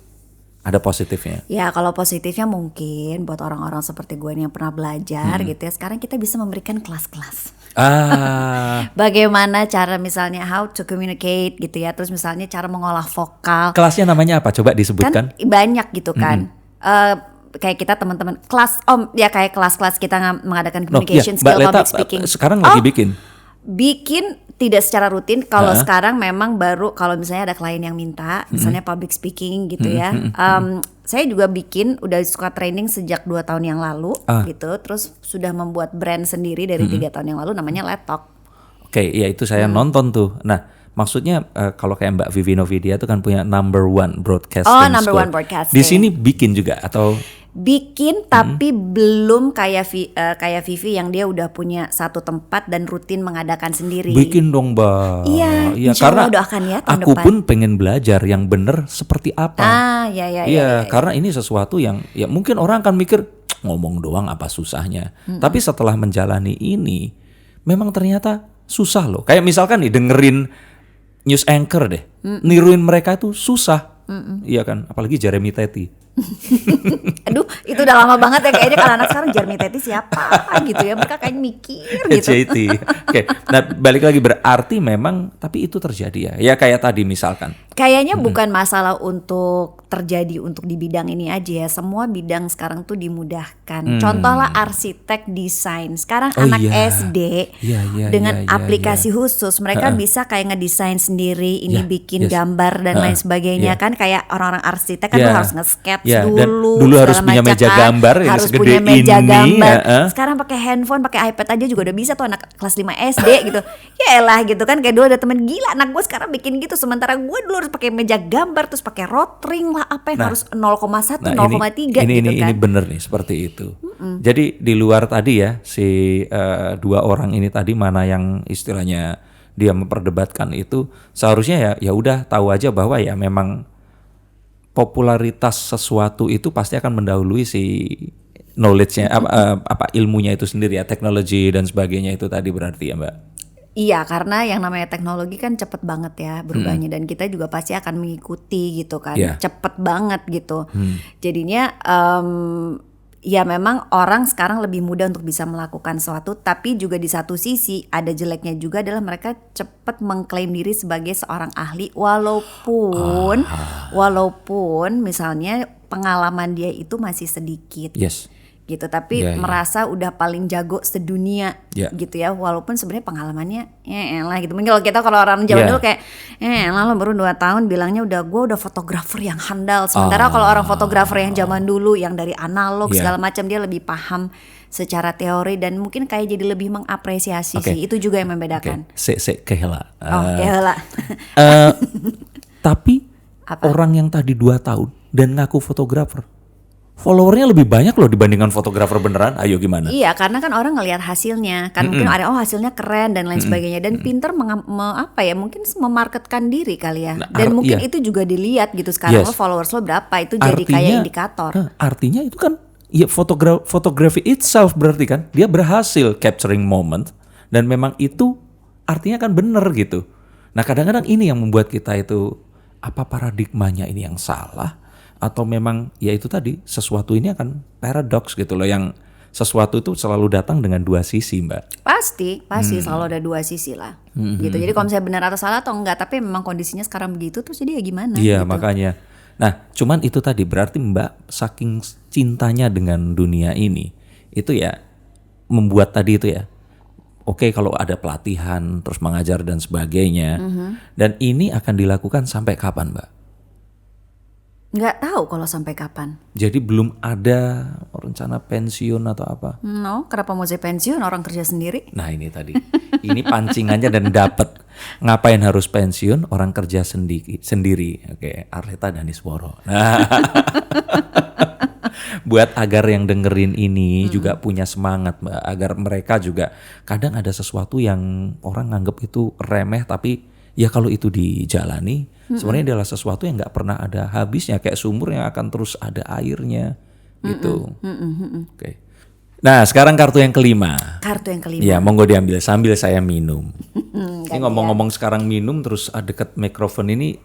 ada positifnya. Ya kalau positifnya mungkin buat orang-orang seperti gue yang pernah belajar gitu ya, sekarang kita bisa memberikan kelas-kelas. Bagaimana cara misalnya how to communicate gitu ya, terus misalnya cara mengolah vokal. Kelasnya namanya apa? Coba disebutkan. Kan banyak gitu kan. Kayak kita teman-teman kelas kayak kelas-kelas kita mengadakan communication skill, public speaking. Sekarang lagi bikin tidak secara rutin. Kalau sekarang memang baru kalau misalnya ada klien yang minta misalnya public speaking gitu ya. Saya juga udah suka training sejak 2 tahun yang lalu gitu. Terus sudah membuat brand sendiri dari 3 tahun yang lalu namanya Let Talk. Oke, ya itu saya nonton tuh. Nah, maksudnya kalau kayak Mbak Vivi Novidia itu kan punya number one broadcasting school. Number one broadcasting. Di sini bikin juga atau? Bikin tapi belum kayak Vivi yang dia udah punya satu tempat dan rutin mengadakan sendiri. Bikin dong Mbak. Iya, karena doakan ya tahun aku depan. pun pengen belajar yang bener seperti apa. Iya. Karena ini sesuatu yang ya mungkin orang akan mikir ngomong doang apa susahnya. Tapi setelah menjalani ini memang ternyata susah loh. Kayak misalkan nih dengerin news anchor deh, niruin mereka itu susah. Iya kan, apalagi Jeremy Teti. Aduh, itu udah lama banget ya kayaknya kalau anak sekarang Jeremy Teti siapa gitu ya, mereka kayaknya mikir gitu. JT. Oke. Nah, balik lagi berarti memang tapi itu terjadi ya. Ya kayak tadi misalkan. Kayaknya bukan masalah untuk terjadi untuk di bidang ini aja ya. Semua bidang sekarang tuh dimudahkan. Contohlah arsitek, desain. Sekarang anak SD dengan aplikasi khusus mereka bisa kayak ngedesain sendiri, ini bikin gambar dan lain sebagainya kan, kayak orang-orang arsitek kan tuh harus nge-sketch dulu harus punya meja gambar yang harus segede punya meja ini, gambar. Sekarang pakai handphone, pakai iPad aja juga udah bisa tuh anak kelas 5 SD gitu. Ya elah gitu kan, kayak dulu ada temen gila anak gue sekarang bikin gitu, sementara gue dulu harus pakai meja gambar terus pakai rotring lah apa yang harus 0,1 0,3 gitu kan. Ini bener nih seperti itu. Jadi di luar tadi ya si dua orang ini tadi mana yang istilahnya dia memperdebatkan itu, seharusnya ya udah tahu aja bahwa ya memang popularitas sesuatu itu pasti akan mendahului si knowledge-nya apa ilmunya itu sendiri ya, teknologi dan sebagainya itu tadi berarti ya Mbak. Iya, karena yang namanya teknologi kan cepet banget ya berubahnya, dan kita juga pasti akan mengikuti gitu kan, cepet banget gitu. Jadinya ya memang orang sekarang lebih mudah untuk bisa melakukan sesuatu, tapi juga di satu sisi ada jeleknya juga adalah mereka cepet mengklaim diri sebagai seorang ahli walaupun misalnya pengalaman dia itu masih sedikit. Gitu, tapi merasa udah paling jago sedunia gitu ya, walaupun sebenarnya pengalamannya lah gitu. Mungkin kalau orang zaman dulu kayak lah lo baru 2 tahun bilangnya gue udah fotografer yang handal, sementara kalau orang fotografer yang zaman dulu yang dari analog segala macam dia lebih paham secara teori dan mungkin kayak jadi lebih mengapresiasi sih, itu juga yang membedakan. Kehela. Kehela. Tapi orang yang tadi 2 tahun dan ngaku fotografer, followernya lebih banyak loh dibandingkan fotografer beneran. Ayo gimana? Iya, karena kan orang ngelihat hasilnya kan, mungkin ada hasilnya keren dan lain sebagainya, dan pinter mungkin memarketkan diri kali ya. Dan mungkin itu juga dilihat gitu sekarang, lo followers lo berapa, itu jadi kayak indikator. Artinya itu kan ya fotografi itself berarti kan dia berhasil capturing moment, dan memang itu artinya kan bener gitu. Nah kadang-kadang ini yang membuat kita itu, apa paradigmanya ini yang salah, atau memang ya itu tadi sesuatu ini akan paradoks gitu loh, yang sesuatu itu selalu datang dengan 2 sisi Mbak. Pasti selalu ada 2 sisi lah gitu. Jadi kalau misalnya benar atau salah atau enggak, tapi memang kondisinya sekarang begitu, terus jadi ya gimana gitu. Makanya nah cuman itu tadi berarti Mbak saking cintanya dengan dunia ini itu ya membuat tadi itu ya, oke, kalau ada pelatihan terus mengajar dan sebagainya, dan ini akan dilakukan sampai kapan Mbak? Nggak tahu kalau sampai kapan. Jadi belum ada rencana pensiun atau apa? No, kenapa mau saya pensiun, orang kerja sendiri? Nah ini tadi, ini pancingannya dan dapet. Ngapain harus pensiun, orang kerja sendiri. Oke, Arleta Danisworo. Nah. Buat agar yang dengerin ini juga punya semangat Mbak, agar mereka juga kadang ada sesuatu yang orang nganggep itu remeh, tapi ya kalau itu dijalani sebenarnya adalah sesuatu yang nggak pernah ada habisnya, kayak sumur yang akan terus ada airnya gitu. Oke. Nah sekarang kartu yang kelima. Ya monggo diambil sambil saya minum. Ini ngomong-ngomong sekarang minum terus deket mikrofon ini,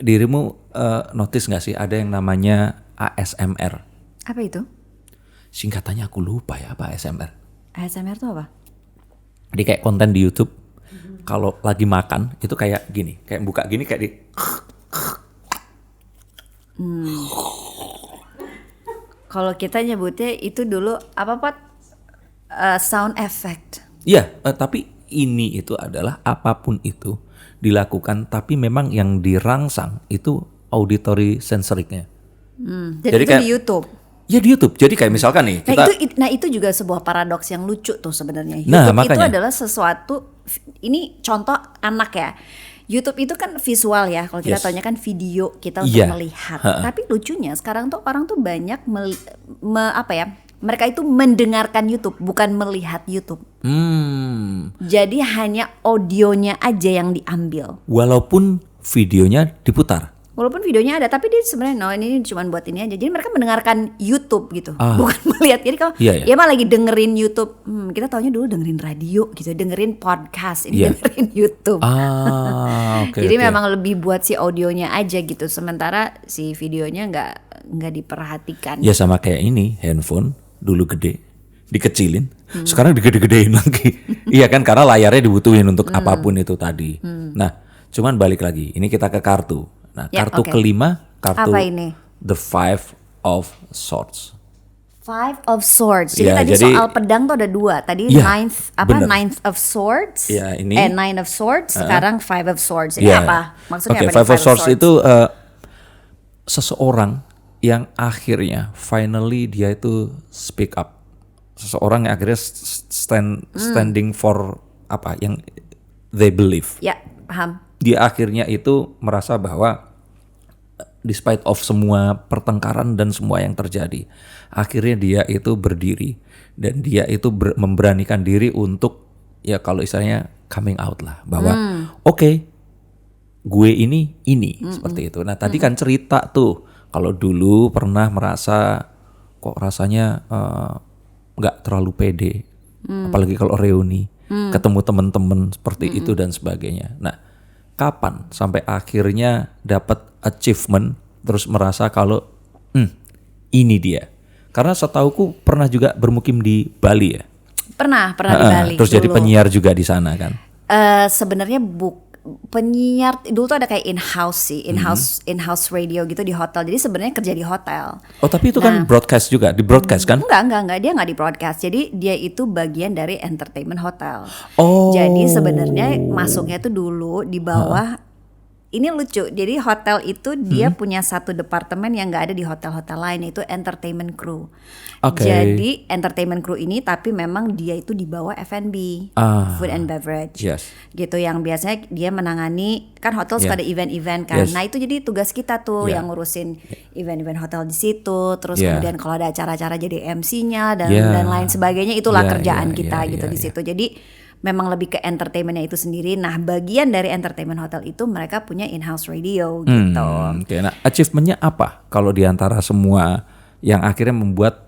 dirimu notice nggak sih ada yang namanya ASMR? Apa itu? Singkatannya aku lupa ya apa ASMR. ASMR itu apa? Jadi kayak konten di YouTube. Kalau lagi makan itu kayak gini, kayak buka gini kayak di. Kalau kita nyebutnya itu dulu apa Pat? Sound effect. Iya, tapi ini itu adalah apapun itu dilakukan, tapi memang yang dirangsang itu auditory sensoriknya. Jadi itu kayak, di YouTube. Ya di YouTube. Jadi kayak misalkan nih kita. Itu juga sebuah paradoks yang lucu tuh sebenarnya. Nah, YouTube makanya. itu adalah sesuatu. Ini contoh anak ya. YouTube itu kan visual ya. Kalau kita tanya kan video kita untuk melihat. Tapi lucunya sekarang tuh orang tuh banyak mereka itu mendengarkan YouTube, bukan melihat YouTube. Jadi hanya audionya aja yang diambil. Walaupun videonya diputar. Walaupun videonya ada, tapi dia sebenarnya ini cuma buat ini aja. Jadi mereka mendengarkan YouTube gitu, bukan melihat. Jadi kalau ya mah lagi dengerin YouTube, kita taunya dulu dengerin radio gitu, dengerin podcast, ini dengerin YouTube. Jadi memang lebih buat si audionya aja gitu, sementara si videonya nggak diperhatikan. Ya sama kayak ini, handphone dulu gede, dikecilin, sekarang digede-gedein lagi. Iya kan, karena layarnya dibutuhin untuk apapun itu tadi. Nah, cuman balik lagi, ini kita ke kartu. Nah, kartu kelima, kartu apa ini? The Five of Swords. Five of Swords. Jadi Ya, tadi jadi- soal pedang tuh ada 2. Tadi Ya, bener. Ninth of Swords. Ya, ini. Nine of Swords. Sekarang Five of Swords. Ini Ya. apa? Maksudnya Oke, apa? nih, Five of Swords itu seseorang yang akhirnya finally dia itu speak up. Seseorang yang akhirnya standing for apa yang they believe. Ya, paham. Dia akhirnya itu merasa bahwa despite of semua pertengkaran dan semua yang terjadi, akhirnya dia itu berdiri dan dia itu memberanikan diri untuk ya kalau istilahnya coming out lah bahwa oke, gue ini seperti itu. Nah tadi kan cerita tuh kalau dulu pernah merasa kok rasanya nggak terlalu pede, apalagi kalau reuni ketemu teman-teman seperti itu dan sebagainya. Nah kapan sampai akhirnya dapat achievement terus merasa kalau ini dia? Karena setauku pernah juga bermukim di Bali ya. Pernah di Bali. Terus jadi dulu. penyiar juga di sana kan. Sebenarnya penyiar dulu tuh ada kayak in-house radio gitu di hotel. Jadi sebenarnya kerja di hotel. Oh tapi itu kan broadcast juga, di broadcast kan? Enggak, dia nggak di broadcast. Jadi dia itu bagian dari entertainment hotel. Oh. Jadi sebenarnya masuknya tuh dulu di bawah. Ini lucu. Jadi hotel itu dia punya satu departemen yang nggak ada di hotel-hotel lain, yaitu entertainment crew. Oke. Jadi entertainment crew ini tapi memang dia itu di bawah F&B, food and beverage. Yes. Gitu yang biasanya dia menangani kan hotel suka ada event-event kan. Yes. Nah, itu jadi tugas kita tuh Yeah. yang ngurusin event-event hotel di situ, terus Yeah. kemudian kalau ada acara-acara jadi MC-nya dan Yeah. dan lain sebagainya itulah Yeah, kerjaan yeah, kita yeah, gitu yeah, di situ. Jadi memang lebih ke entertainmentnya itu sendiri. Nah, bagian dari entertainment hotel itu mereka punya in-house radio gitu. Oke, nah achievementnya apa kalau diantara semua yang akhirnya membuat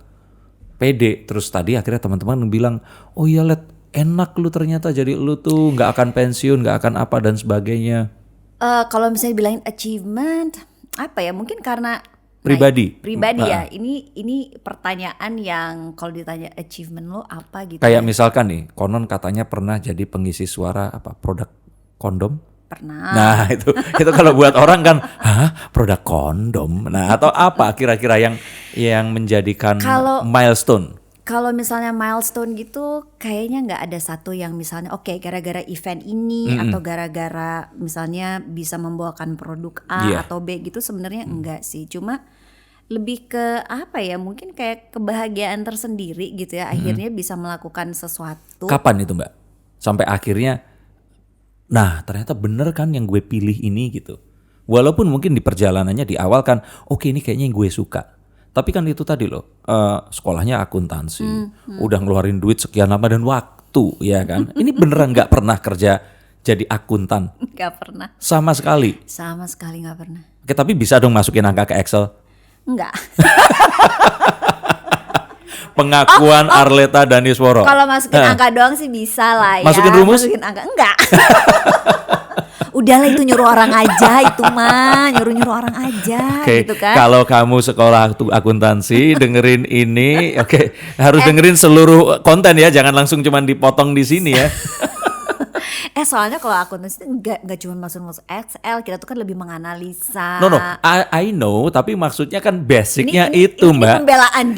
pede? Terus tadi akhirnya teman-teman bilang, oh iya Let, enak lu ternyata jadi lu tuh nggak akan pensiun, nggak akan apa dan sebagainya. Kalau misalnya bilangin achievement, apa ya? Mungkin karena Pribadi. pribadi ya. Ini pertanyaan yang kalau ditanya achievement lo apa gitu. Kayak misalkan nih, konon katanya pernah jadi pengisi suara apa produk kondom. Pernah. Nah itu kalau buat orang kan, hah produk kondom. Nah atau apa kira-kira yang menjadikan milestone? Kalau misalnya milestone gitu, kayaknya nggak ada satu yang misalnya oke, gara-gara event ini atau gara-gara misalnya bisa membawakan produk A Iya. atau B gitu sebenarnya enggak sih. Cuma lebih ke apa ya? Mungkin kayak kebahagiaan tersendiri gitu ya. Akhirnya bisa melakukan sesuatu. Kapan itu Mbak? Sampai akhirnya, nah ternyata bener kan yang gue pilih ini gitu. Walaupun mungkin di perjalanannya di awal kan, oke ini kayaknya yang gue suka. Tapi kan itu tadi loh, sekolahnya akuntansi, udah ngeluarin duit sekian lama dan waktu, ya kan? Ini beneran nggak pernah kerja jadi akuntan? Nggak pernah. Sama sekali. Sama sekali nggak pernah. Oke, tapi bisa dong masukin angka ke Excel. Enggak. Pengakuan Arleta Danisworo. Kalau masukin angka doang sih bisa lah ya. Masukin rumus? Masukin angka enggak. Udahlah itu nyuruh orang aja itu mah, nyuruh orang aja Oke, gitu kan. kalau kamu sekolah akuntansi dengerin ini, oke, harus dengerin seluruh konten ya, jangan langsung cuman dipotong di sini ya. Soalnya kalau akuntansi itu enggak cuma masuk Excel, kita tuh kan lebih menganalisa. No, I know, tapi maksudnya kan basicnya Ini Mbak. pembelaan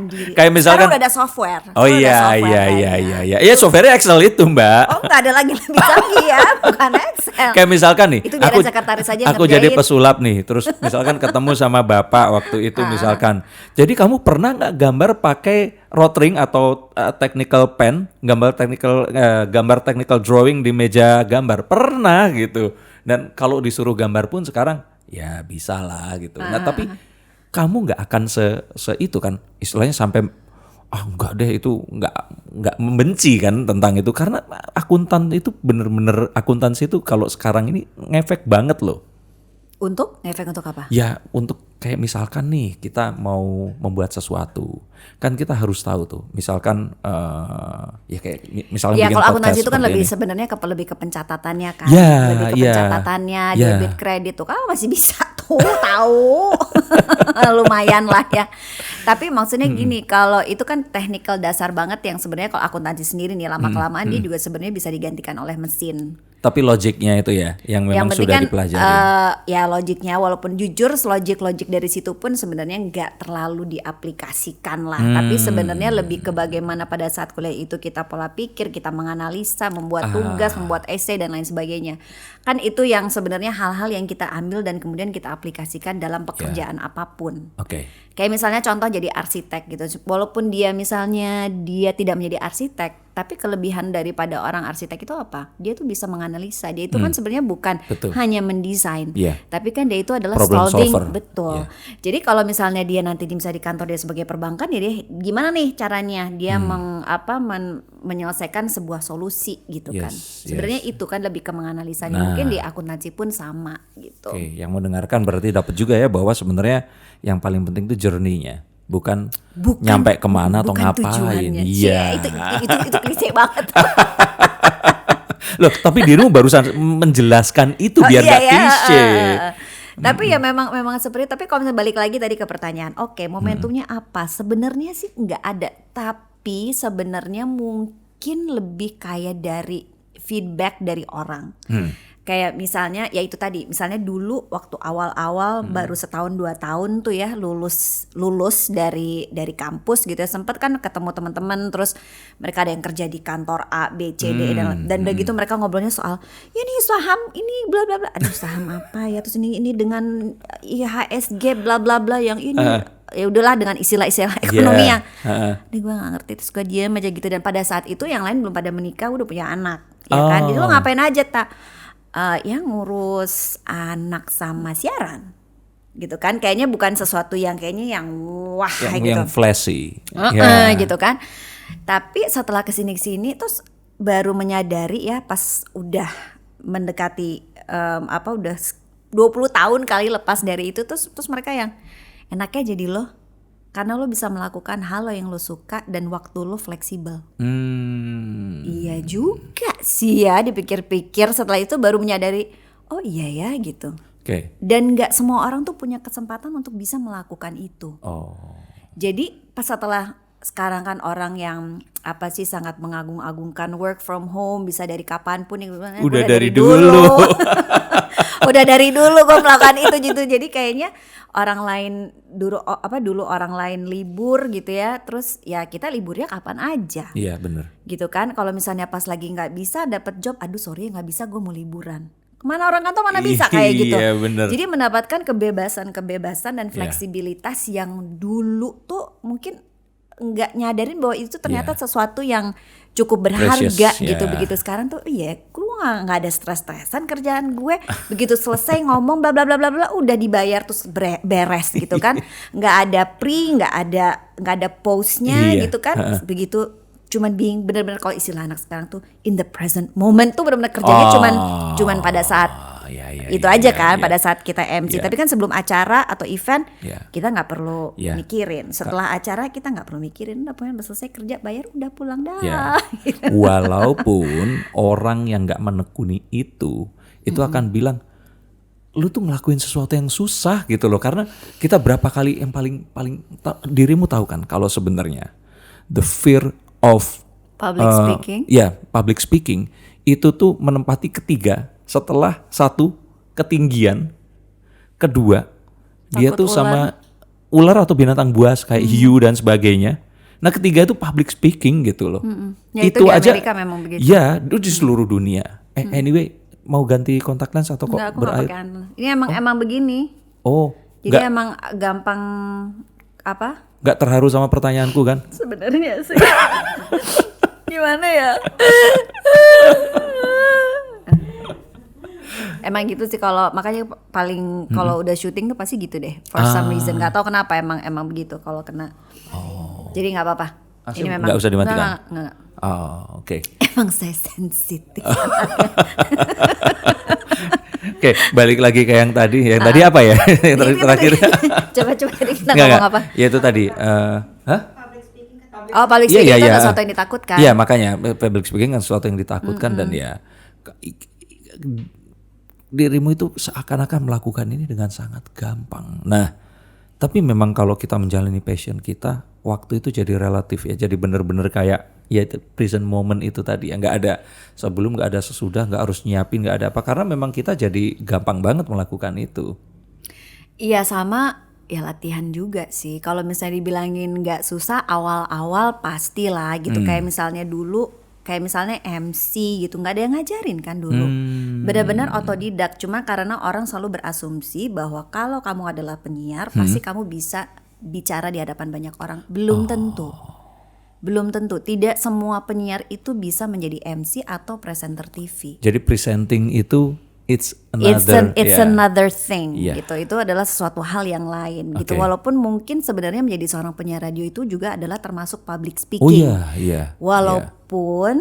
diri. Kayak misalkan- sekarang udah ada software. Oh Sekarang iya, udah software iya. kayaknya. Ya software Excel itu Mbak. Oh enggak ada lagi lebih canggih ya, bukan Excel. Kayak misalkan nih, Itu biarin sekretaris aja yang aku jadi ngerjain. pesulap nih, terus misalkan ketemu sama bapak waktu itu misalkan. Jadi kamu pernah nggak gambar pakai rotring atau technical pen, gambar technical drawing di meja gambar? Pernah gitu. Dan kalau disuruh gambar pun sekarang ya bisa lah gitu. Nah tapi kamu nggak akan se itu kan, istilahnya sampai enggak deh itu nggak membenci kan tentang itu, karena akuntan itu bener-bener akuntansi itu kalau sekarang ini ngefek banget loh. Untuk ngefek untuk apa? Ya untuk kayak misalkan nih kita mau membuat sesuatu kan kita harus tahu tuh misalkan ya kayak misalnya Ya bikin kalau podcast akuntansi itu kan seperti lebih ini. sebenarnya lebih ke pencatatannya kan, Ya, lebih ke ya, pencatatannya, ya. debit kredit tuh kan masih bisa tuh tahu, lumayan lah ya. Tapi maksudnya gini, kalau itu kan technical dasar banget yang sebenarnya kalau akuntansi sendiri nih lama kelamaan dia juga sebenarnya bisa digantikan oleh mesin. Tapi logiknya itu ya yang memang Yang penting sudah kan dipelajari. ya logiknya, walaupun jujur logik dari situ pun sebenarnya nggak terlalu diaplikasikan lah. Tapi sebenarnya lebih ke bagaimana pada saat kuliah itu kita pola pikir, kita menganalisa, membuat tugas, membuat esai dan lain sebagainya. Kan itu yang sebenarnya hal-hal yang kita ambil dan kemudian kita aplikasikan dalam pekerjaan apapun. Oke. Kayak misalnya contoh jadi arsitek gitu. Walaupun dia misalnya dia tidak menjadi arsitek, tapi kelebihan daripada orang arsitek itu apa? Dia tuh bisa menganalisa. Dia itu kan sebenarnya bukan hanya mendesain, tapi kan dia itu adalah Problem solving, solver. betul. Jadi kalau misalnya dia nanti bisa di kantor dia sebagai perbankan, ya dia gimana nih caranya dia menyelesaikan sebuah solusi gitu kan. Sebenarnya itu kan lebih ke menganalisa. Mungkin di akuntansi pun sama gitu. Oke, yang mendengarkan berarti dapat juga ya bahwa sebenarnya yang paling penting itu journey-nya, bukan nyampe kemana atau bukan ngapain. tujuannya. Iya. Itu klise banget. Loh, tapi dirimu barusan menjelaskan itu biar iya, gak klise. Tapi ya memang seperti, tapi kalau misalnya balik lagi tadi ke pertanyaan, oke, momentumnya apa? Sebenarnya sih nggak ada, tapi sebenarnya mungkin lebih kayak dari feedback dari orang. Kayak misalnya ya itu tadi, misalnya dulu waktu awal-awal baru setahun 2 tahun tuh ya lulus dari kampus gitu ya, sempet kan ketemu teman-teman, terus mereka ada yang kerja di kantor A, B, C, D dan udah gitu mereka ngobrolnya soal ya nih saham ini bla bla bla, aduh saham apa ya, terus ini dengan IHSG bla bla bla yang ini ya udahlah dengan istilah-istilah ekonomi yang ini gue nggak ngerti, terus gue diam aja gitu. Dan pada saat itu yang lain belum pada menikah, udah punya anak ya kan, jadi lo ngapain aja tak yang ngurus anak sama siaran gitu kan, kayaknya bukan sesuatu yang kayaknya yang wah gitu, yang flashy gitu kan. Tapi setelah kesini terus baru menyadari ya pas udah mendekati udah 20 tahun kali lepas dari itu, terus mereka yang enaknya jadi lo karena lo bisa melakukan hal yang lo suka dan waktu lo fleksibel. Iya juga sih ya, dipikir-pikir setelah itu baru menyadari oh iya ya gitu. Dan gak semua orang tuh punya kesempatan untuk bisa melakukan itu. Jadi pas setelah sekarang kan orang yang sangat mengagung-agungkan work from home, bisa dari kapanpun, udah dari dulu. Udah dari dulu gue melakukan itu gitu. Jadi kayaknya orang lain dulu orang lain libur gitu ya, terus ya kita liburnya kapan aja. Iya benar. Gitu kan, kalau misalnya pas lagi nggak bisa dapet job, aduh sorry nggak bisa, gue mau liburan. Kemana orang kantor mana bisa kayak gitu. Iya, bener. Jadi mendapatkan kebebasan dan fleksibilitas yang dulu tuh mungkin nggak nyadarin bahwa itu ternyata sesuatu yang cukup berharga gitu. Begitu sekarang tuh gue nggak ada stres-stresan kerjaan gue, begitu selesai ngomong bla bla bla bla bla udah dibayar terus beres gitu kan, nggak ada nggak ada pause-nya gitu kan, begitu cuman bener-bener kalau istilah anak sekarang tuh in the present moment tuh bener-bener kerjanya cuman pada saat itu aja kan, pada saat kita MC. Tapi kan sebelum acara atau event kita nggak perlu mikirin. Setelah acara kita nggak perlu mikirin, udah selesai kerja bayar udah pulang dah. Gitu. Walaupun orang yang nggak menekuni itu akan bilang lu tuh ngelakuin sesuatu yang susah gitu loh, karena kita berapa kali yang paling dirimu tahu kan kalau sebenarnya the fear of public speaking itu tuh menempati ketiga setelah satu ketinggian, kedua dia tuh sama ular atau binatang buas kayak hiu dan sebagainya. Nah ketiga itu public speaking gitu loh. Ya, itu aja Amerika memang begitu. Ya itu di seluruh dunia. Anyway, mau ganti kontak lens atau kok berair? Ini emang begini. Jadi emang gampang Gak terharu sama pertanyaanku kan? Sebenarnya sih. Gimana ya? Emang gitu sih, kalau makanya paling kalau udah syuting tuh pasti gitu deh. For some reason nggak tahu kenapa emang begitu kalau kena. Jadi nggak apa-apa. Ini memang nggak usah dimatikan. Nggak. Oke. Emang saya sensitif. Oke, balik lagi ke yang tadi. Yang tadi apa ya? Yang terakhir. Coba kita ngomong apa? Ya itu tadi. Public speaking itu sesuatu yang ditakutkan. Iya, makanya public speaking kan sesuatu yang ditakutkan dan ya dirimu itu seakan-akan melakukan ini dengan sangat gampang. Nah, Tapi memang kalau kita menjalani passion kita, waktu itu jadi relatif ya. Jadi bener-bener kayak ya itu present moment itu tadi ya. Nggak ada sebelum, nggak ada sesudah, nggak harus nyiapin, nggak ada apa. Karena memang kita jadi gampang banget melakukan itu. Iya, sama ya latihan juga sih. Kalau misalnya dibilangin nggak susah, awal-awal pastilah gitu. Kayak misalnya dulu, kayak misalnya MC gitu, nggak ada yang ngajarin kan dulu. Benar-benar otodidak. Cuma karena orang selalu berasumsi bahwa kalau kamu adalah penyiar, pasti kamu bisa bicara di hadapan banyak orang. Belum tentu. Belum tentu. Tidak semua penyiar itu bisa menjadi MC atau presenter TV. Jadi presenting itu it's another thing Yeah. gitu. Itu adalah sesuatu hal yang lain gitu. Okay. Walaupun mungkin sebenarnya menjadi seorang penyiar radio itu juga adalah termasuk public speaking. Oh iya. Walaupun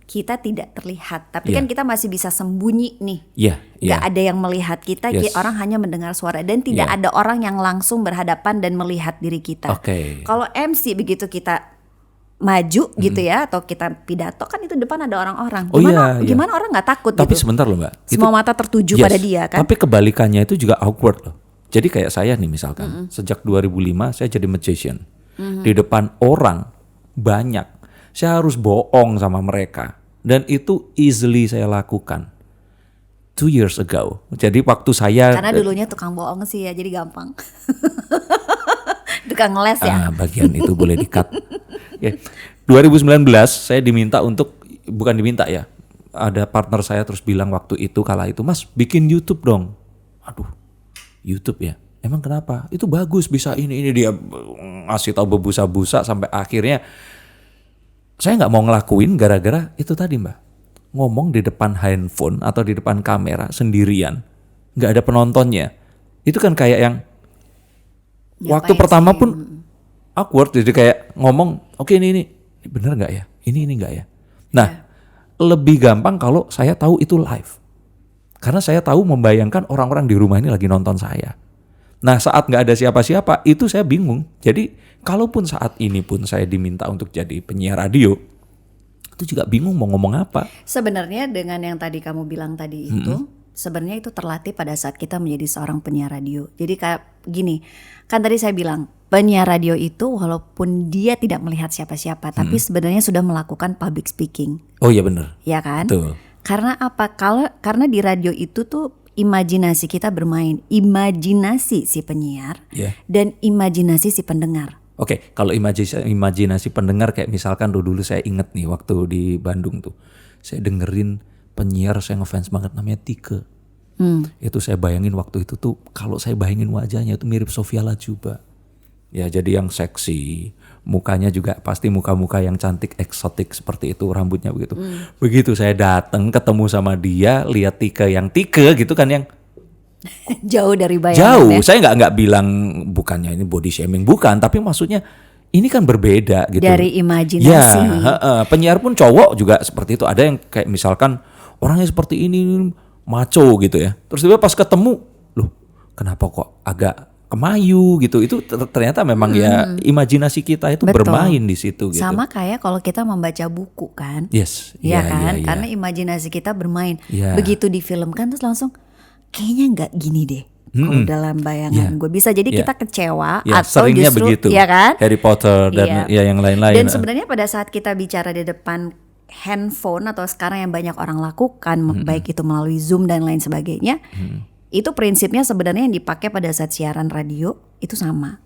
kita tidak terlihat, tapi kan kita masih bisa sembunyi nih. Gak ada yang melihat kita, Yes. orang hanya mendengar suara dan tidak ada orang yang langsung berhadapan dan melihat diri kita. Oke. Kalau MC begitu kita maju gitu ya, atau kita pidato kan itu depan ada orang-orang. Gimana orang nggak takut Tapi gitu? sebentar loh Mbak. Semua mata tertuju pada dia kan. Tapi kebalikannya itu juga awkward loh. Jadi kayak saya nih misalkan, sejak 2005 saya jadi magician. Di depan orang banyak, saya harus bohong sama mereka. Dan itu easily saya lakukan 2 years ago. Jadi waktu saya Karena dulunya tukang bohong sih ya, jadi gampang. Tukang ngeles ya. Bagian itu boleh di-cut. Okay. 2019 saya diminta untuk, bukan diminta ya, ada partner saya terus bilang waktu itu kala itu, Mas bikin YouTube dong. Aduh, YouTube ya, emang kenapa? Itu bagus, bisa ini dia ngasih tahu berbusa-busa sampai akhirnya saya nggak mau ngelakuin gara-gara itu tadi Mbak, ngomong di depan handphone atau di depan kamera sendirian, nggak ada penontonnya. Itu kan kayak yang waktu pertama pun awkward, jadi kayak ngomong, oke ini bener nggak ya? Ini nggak ya? Nah, lebih gampang kalau saya tahu itu live, karena saya tahu membayangkan orang-orang di rumah ini lagi nonton saya. Nah, saat nggak ada siapa-siapa, itu saya bingung. Jadi, kalaupun saat ini pun saya diminta untuk jadi penyiar radio, itu juga bingung mau ngomong apa. Sebenarnya dengan yang tadi kamu bilang tadi itu, sebenarnya itu terlatih pada saat kita menjadi seorang penyiar radio. Jadi kayak gini, kan tadi saya bilang penyiar radio itu walaupun dia tidak melihat siapa-siapa, tapi sebenarnya sudah melakukan public speaking. Oh iya benar. Ya kan? Betul. Karena apa? Karena di radio itu tuh imajinasi kita bermain, imajinasi si penyiar dan imajinasi si pendengar. Oke, kalau imajinasi pendengar kayak misalkan dulu saya inget nih waktu di Bandung tuh, saya dengerin penyiar saya ngefans banget namanya Tike. Itu saya bayangin waktu itu tuh, kalau saya bayangin wajahnya itu mirip Sophia Latjuba. Ya jadi yang seksi, mukanya juga pasti muka-muka yang cantik eksotik seperti itu, rambutnya begitu. Begitu saya datang ketemu sama dia, lihat Tike gitu kan yang jauh dari bayangan. Jauh, ya? Saya nggak bilang bukannya ini body shaming, bukan, tapi maksudnya ini kan berbeda gitu. Dari imajinasi. Ya, penyiar pun cowok juga seperti itu. Ada yang kayak misalkan orangnya seperti ini macho gitu ya. Terus tiba pas ketemu, loh kenapa kok agak kemayu gitu. Itu ternyata memang ya imajinasi kita itu bermain di situ gitu. Sama kayak kalau kita membaca buku kan. Yes. Iya kan? Karena imajinasi kita bermain. Yeah. Begitu difilmkan terus langsung kayaknya nggak gini deh. Kalau dalam bayangan gue bisa jadi kita kecewa atau seringnya justru begitu. ya kan? Harry Potter dan ya yang lain-lain. Dan sebenarnya pada saat kita bicara di depan handphone atau sekarang yang banyak orang lakukan, baik itu melalui Zoom dan lain sebagainya, itu prinsipnya sebenarnya yang dipakai pada saat siaran radio itu sama.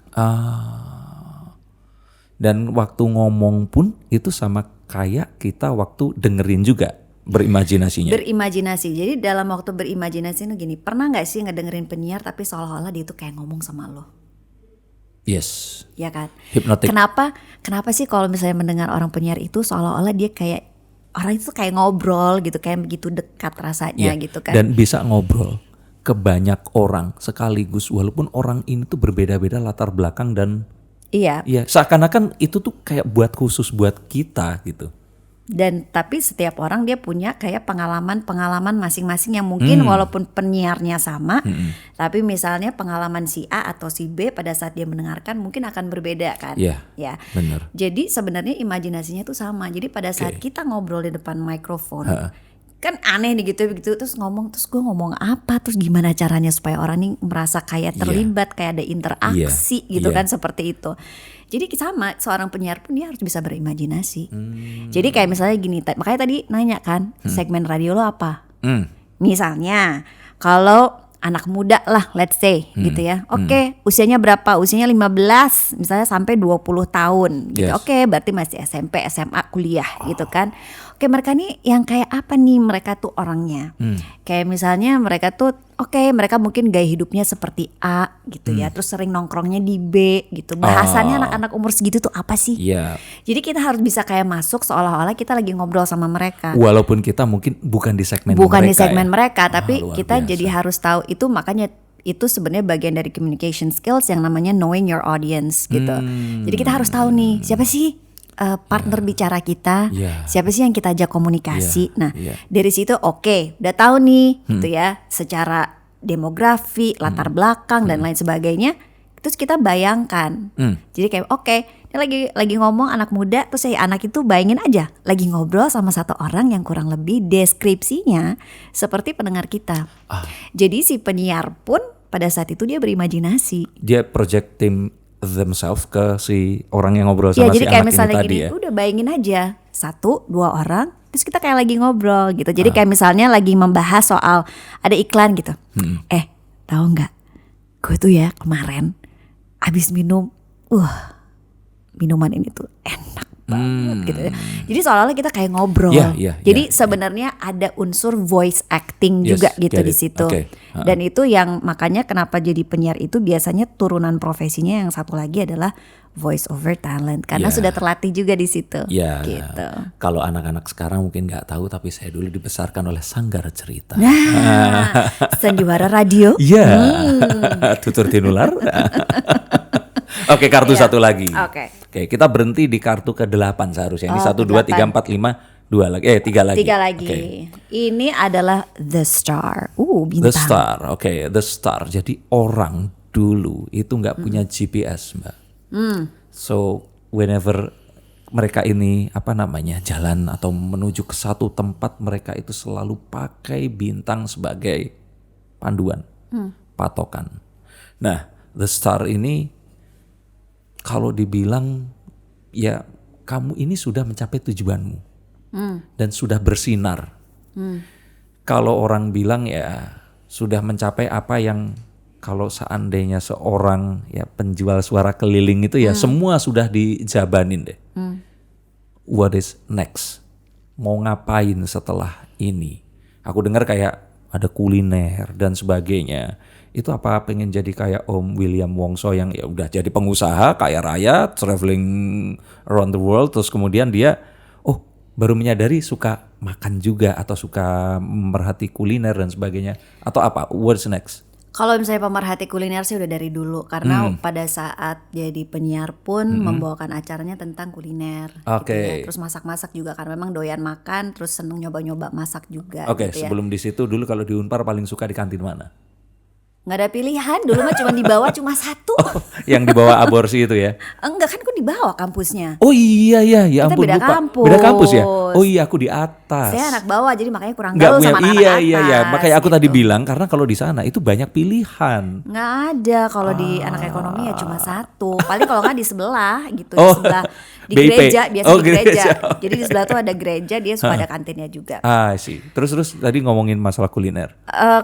Dan waktu ngomong pun itu sama kayak kita waktu dengerin juga. Berimajinasinya. Berimajinasi. Jadi dalam waktu berimajinasi itu gini, pernah nggak sih ngedengerin penyiar tapi seolah-olah dia itu kayak ngomong sama lo? Yes. Ya kan? Hipnotik. Kenapa sih kalau misalnya mendengar orang penyiar itu seolah-olah dia kayak orang itu kayak ngobrol gitu, kayak begitu dekat rasanya gitu kan? Dan bisa ngobrol ke banyak orang sekaligus, walaupun orang ini tuh berbeda-beda latar belakang dan iya seakan-akan itu tuh kayak buat khusus buat kita gitu. Dan tapi setiap orang dia punya kayak pengalaman masing-masing yang mungkin walaupun penyiarnya sama, tapi misalnya pengalaman si A atau si B pada saat dia mendengarkan mungkin akan berbeda kan? Iya. Benar. Jadi sebenarnya imajinasinya itu sama. Jadi pada saat kita ngobrol di depan mikrofon, kan aneh nih gitu terus gue ngomong apa, terus gimana caranya supaya orang nih merasa kayak terlibat, kayak ada interaksi gitu kan, seperti itu. Jadi sama seorang penyiar pun dia harus bisa berimajinasi. Jadi kayak misalnya gini, makanya tadi nanya kan segmen radio lo apa? Misalnya kalau anak muda lah, let's say gitu ya. Oke, usianya berapa? Usianya 15 misalnya sampai 20 tahun gitu. Oke, berarti masih SMP, SMA, kuliah gitu kan. Oke, mereka nih yang kayak apa nih mereka tuh orangnya? Kayak misalnya mereka tuh mereka mungkin gaya hidupnya seperti A gitu ya. Terus sering nongkrongnya di B gitu. Bahasannya anak-anak umur segitu tuh apa sih? Jadi kita harus bisa kayak masuk seolah-olah kita lagi ngobrol sama mereka. Walaupun kita mungkin bukan di segmen mereka, tapi kita biasa. Jadi harus tahu itu, makanya itu sebenarnya bagian dari communication skills yang namanya knowing your audience gitu. Jadi kita harus tahu nih siapa sih partner bicara kita, siapa sih yang kita ajak komunikasi. Dari situ udah tahu nih gitu ya, secara demografi, latar belakang dan lain sebagainya. Terus kita bayangkan, jadi kayak ini lagi ngomong anak muda, terus anak itu bayangin aja lagi ngobrol sama satu orang yang kurang lebih deskripsinya seperti pendengar kita. Jadi si penyiar pun pada saat itu dia berimajinasi. Dia projecting themselves ke si orang yang ngobrol sama si anak ini tadi ya. Jadi kayak misalnya gini, udah bayangin aja 1-2 orang, terus kita kayak lagi ngobrol gitu. Jadi kayak misalnya lagi membahas soal ada iklan gitu. Tahu nggak? Gue tuh ya kemarin abis minum, minuman ini tuh enak banget gitu ya. Jadi seolah-olah kita kayak ngobrol. Jadi sebenarnya ada unsur voice acting juga gitu di situ. Dan itu yang makanya kenapa jadi penyiar itu biasanya turunan profesinya yang satu lagi adalah voice over talent, karena sudah terlatih juga di situ. Gitu. Kalau anak-anak sekarang mungkin nggak tahu, tapi saya dulu dibesarkan oleh Sanggar Cerita. Sandiwara radio. Tutur tinular. Oke, kartu satu lagi. Oke, kita berhenti di kartu ke-8 seharusnya. Ini 1, 2, 3, 4, 5, 2 lagi. 3 lagi. 3 lagi. Ini adalah The Star. Bintang. The Star. The Star. Jadi orang dulu itu nggak punya GPS, Mbak. So whenever mereka ini jalan atau menuju ke satu tempat, mereka itu selalu pakai bintang sebagai panduan, patokan. Nah, The Star ini kalau dibilang ya kamu ini sudah mencapai tujuanmu dan sudah bersinar. Kalau orang bilang ya sudah mencapai apa yang kalau seandainya seorang ya penjual suara keliling itu ya semua sudah dijabanin deh. What is next? Mau ngapain setelah ini? Aku dengar kayak ada kuliner dan sebagainya. Itu apa pengen jadi kayak Om William Wongso yang ya udah jadi pengusaha kaya raya, traveling around the world, terus kemudian dia baru menyadari suka makan juga atau suka memerhati kuliner dan sebagainya, atau apa? What's next? Kalau misalnya pemerhati kuliner sih udah dari dulu, karena pada saat jadi penyiar pun membawakan acaranya tentang kuliner. Gitu ya. Terus masak-masak juga, karena memang doyan makan, terus seneng nyoba-nyoba masak juga. Gitu ya. Sebelum di situ dulu kalau di Unpar paling suka di kantin mana? Nggak ada pilihan, dulu mah cuma dibawa cuma satu. Yang dibawa aborsi itu ya? Enggak, kan aku dibawa kampusnya. Oh iya, ya ampun, beda lupa. Kampus. Beda kampus ya? Oh iya, aku di atas. Saya anak bawah, jadi makanya kurang gaul sama anak-anak atas. Iya, makanya aku tadi bilang karena kalau di sana itu banyak pilihan. Nggak ada, kalau di anak ekonomi ya cuma satu. Paling kalau nggak di sebelah gitu, di sebelah di BIP. gereja, biasa di gereja. Okay. Jadi di sebelah tuh ada gereja, dia suka ada kantinnya juga. Sih. Terus tadi ngomongin masalah kuliner.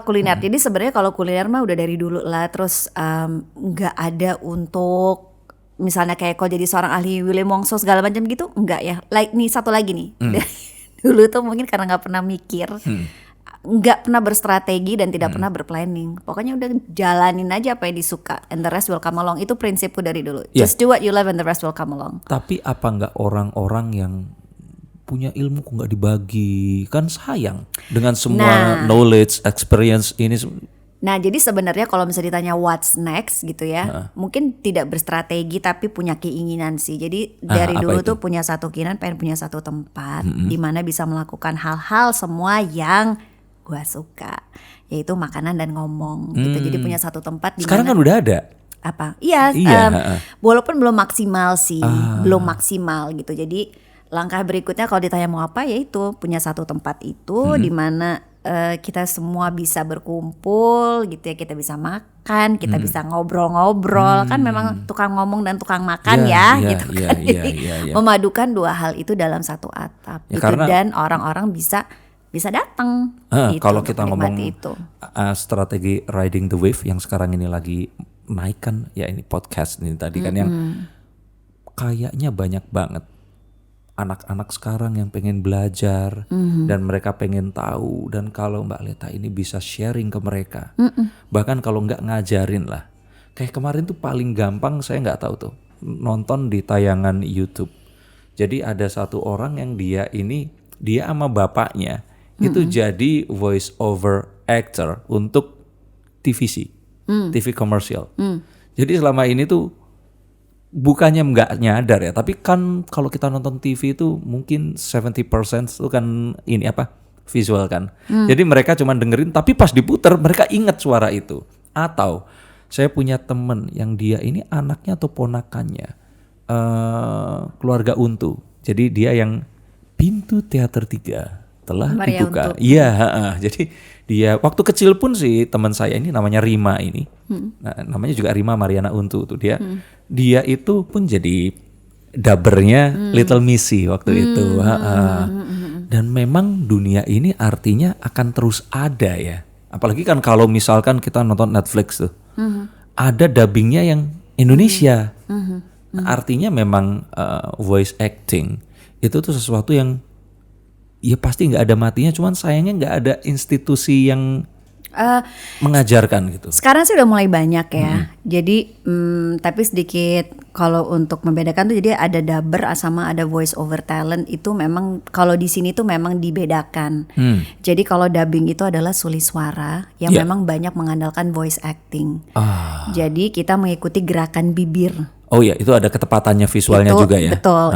Kuliner. Jadi sebenarnya kalau kuliner mah udah dari dulu lah. Terus nggak ada untuk misalnya kayak kalau jadi seorang ahli William Wongso segala macam gitu, enggak ya. Nih satu lagi nih. Dulu tuh mungkin karena nggak pernah mikir, nggak pernah berstrategi dan tidak pernah berplanning. Pokoknya udah jalanin aja apa yang disuka, and the rest will come along. Itu prinsipku dari dulu. Just do what you love and the rest will come along. Tapi apa nggak orang-orang yang punya ilmu kok nggak dibagi? Kan sayang dengan semua knowledge, experience ini. Nah, jadi sebenarnya kalau misalnya ditanya what's next gitu ya, mungkin tidak berstrategi tapi punya keinginan sih. Jadi dari dulu tuh punya satu keinginan, pengen punya satu tempat di mana bisa melakukan hal-hal semua yang gue suka, yaitu makanan dan ngomong gitu. Jadi punya satu tempat di sekarang mana, kan udah ada. Apa? Iya. Walaupun belum maksimal sih, belum maksimal gitu. Jadi langkah berikutnya kalau ditanya mau apa, yaitu punya satu tempat itu di mana kita semua bisa berkumpul gitu ya, kita bisa makan, kita bisa ngobrol-ngobrol, kan memang tukang ngomong dan tukang makan gitu kan. Jadi memadukan dua hal itu dalam satu atap Ya, gitu, karena- dan orang-orang bisa datang gitu, kalau untuk kita ngomong menikmati itu. strategi riding the wave yang sekarang ini lagi naik kan, ya ini podcast ini tadi kan yang kayaknya banyak banget anak-anak sekarang yang pengen belajar dan mereka pengen tahu, dan kalau Mbak Leta ini bisa sharing ke mereka, bahkan kalau nggak ngajarin lah, kayak kemarin tuh paling gampang saya nggak tahu tuh nonton di tayangan YouTube. Jadi ada satu orang yang dia sama bapaknya itu jadi voice over actor untuk TVC, TV komersial. Jadi selama ini tuh bukannya nggak nyadar ya, tapi kan kalau kita nonton TV itu mungkin 70% itu kan visual kan. Jadi mereka cuma dengerin, tapi pas diputer mereka ingat suara itu. Atau saya punya temen yang dia ini anaknya atau ponakannya keluarga Untu. Jadi dia yang pintu teater 3 telah Maria dibuka. Untu. Iya, jadi dia waktu kecil pun si teman saya ini namanya Rima ini. Nah, namanya juga Rima Mariana Untu tuh dia itu pun jadi dubbernya Little Missy waktu itu. Dan memang dunia ini artinya akan terus ada ya. Apalagi kan kalau misalkan kita nonton Netflix tuh, ada dubbingnya yang Indonesia. Nah, artinya memang voice acting itu tuh sesuatu yang ya pasti nggak ada matinya, cuman sayangnya nggak ada institusi yang mengajarkan gitu. Sekarang sih udah mulai banyak ya. Jadi tapi sedikit kalau untuk membedakan tuh, jadi ada dubber sama ada voice over talent, itu memang kalau di sini tuh memang dibedakan. Jadi kalau dubbing itu adalah suli suara yang memang banyak mengandalkan voice acting. Jadi kita mengikuti gerakan bibir. Oh iya, itu ada ketepatannya visualnya Itu, juga ya. Betul,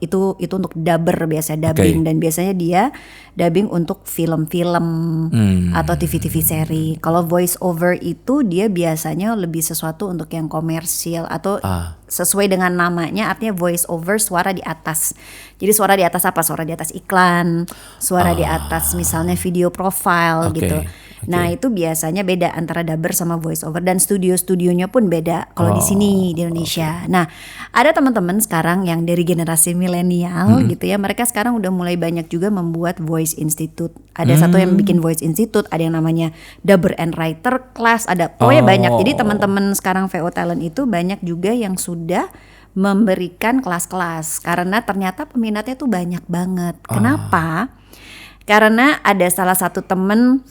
itu untuk dubber biasanya dubbing, dan biasanya dia dubbing untuk film-film atau TV-TV seri. Kalau voice over itu dia biasanya lebih sesuatu untuk yang komersial atau sesuai dengan namanya, artinya voice over suara di atas. Jadi suara di atas apa? Suara di atas iklan, suara di atas misalnya video profile gitu. Nah itu biasanya beda antara dubber sama voice over, dan studio-studionya pun beda kalau di sini di Indonesia. Nah ada teman-teman sekarang yang dari generasi milenial gitu ya, mereka sekarang udah mulai banyak juga membuat voice institute. Ada satu yang bikin voice institute, ada yang namanya dubber and writer class, ada pokoknya banyak. Jadi teman-teman sekarang VO Talent itu banyak juga yang sudah memberikan kelas-kelas karena ternyata peminatnya tuh banyak banget. Kenapa? Karena ada salah satu temen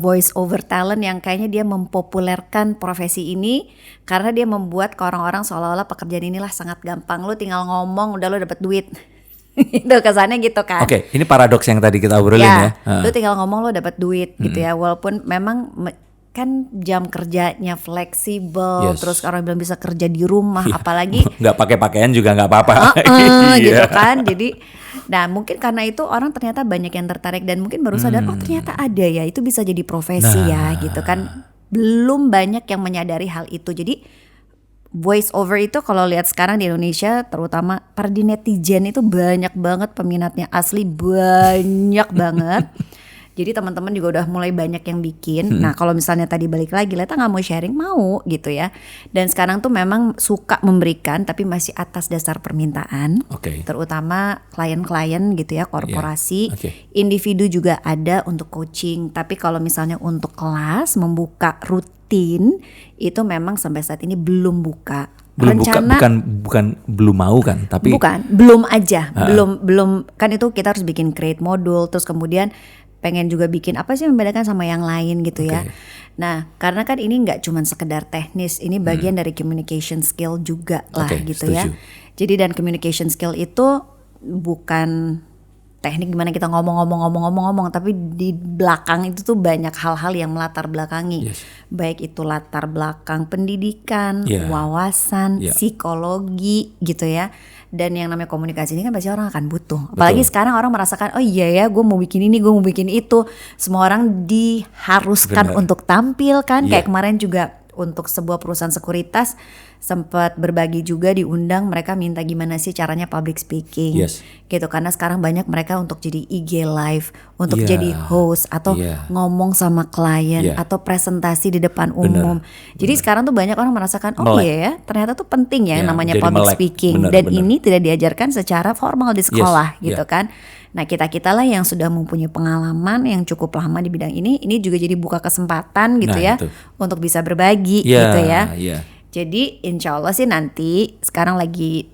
voice over talent yang kayaknya dia mempopulerkan profesi ini karena dia membuat ke orang-orang seolah-olah pekerjaan inilah sangat gampang, lu tinggal ngomong udah lu dapet duit. Itu kesannya gitu kan. Oke, ini paradoks yang tadi kita obrolin ya. Lu tinggal ngomong lu dapet duit gitu ya, walaupun memang kan jam kerjanya fleksibel, terus orang bilang bisa kerja di rumah, apalagi nggak pakai pakaian juga nggak apa-apa. Gitu kan. Jadi nah mungkin karena itu orang ternyata banyak yang tertarik, dan mungkin baru sadar oh ternyata ada ya, itu bisa jadi profesi ya gitu kan. Belum banyak yang menyadari hal itu. Jadi voice over itu kalau lihat sekarang di Indonesia, terutama para di netizen itu banyak banget peminatnya, asli banyak banget. Jadi teman-teman juga udah mulai banyak yang bikin. Nah kalau misalnya tadi balik lagi, Leta nggak mau sharing, mau gitu ya. Dan sekarang tuh memang suka memberikan, tapi masih atas dasar permintaan. Terutama klien-klien gitu ya, korporasi, individu juga ada untuk coaching. Tapi kalau misalnya untuk kelas membuka rutin, itu memang sampai saat ini belum buka. Bukan belum mau kan, tapi belum aja, belum kan, itu kita harus bikin create modul, terus kemudian pengen juga bikin apa sih membedakan sama yang lain gitu ya. Nah karena kan ini nggak cuma sekedar teknis, ini bagian dari communication skill juga lah gitu ya. Jadi dan communication skill itu bukan teknik gimana kita ngomong, tapi di belakang itu tuh banyak hal-hal yang melatar belakangi. Baik itu latar belakang pendidikan, wawasan, psikologi gitu ya. Dan yang namanya komunikasi ini kan pasti orang akan butuh. Apalagi sekarang orang merasakan, oh iya ya gue mau bikin ini, gue mau bikin itu. Semua orang diharuskan untuk tampil kan. Kayak kemarin juga untuk sebuah perusahaan sekuritas sempat berbagi juga, diundang, mereka minta gimana sih caranya public speaking gitu, karena sekarang banyak mereka untuk jadi IG live, untuk jadi host atau ngomong sama klien atau presentasi di depan umum. Jadi sekarang tuh banyak orang merasakan iya ya, ternyata tuh penting ya namanya public speaking, dan ini tidak diajarkan secara formal di sekolah gitu kan. Nah kita lah yang sudah mempunyai pengalaman yang cukup lama di bidang ini juga jadi buka kesempatan gitu untuk bisa berbagi gitu ya. Jadi insya Allah sih nanti sekarang lagi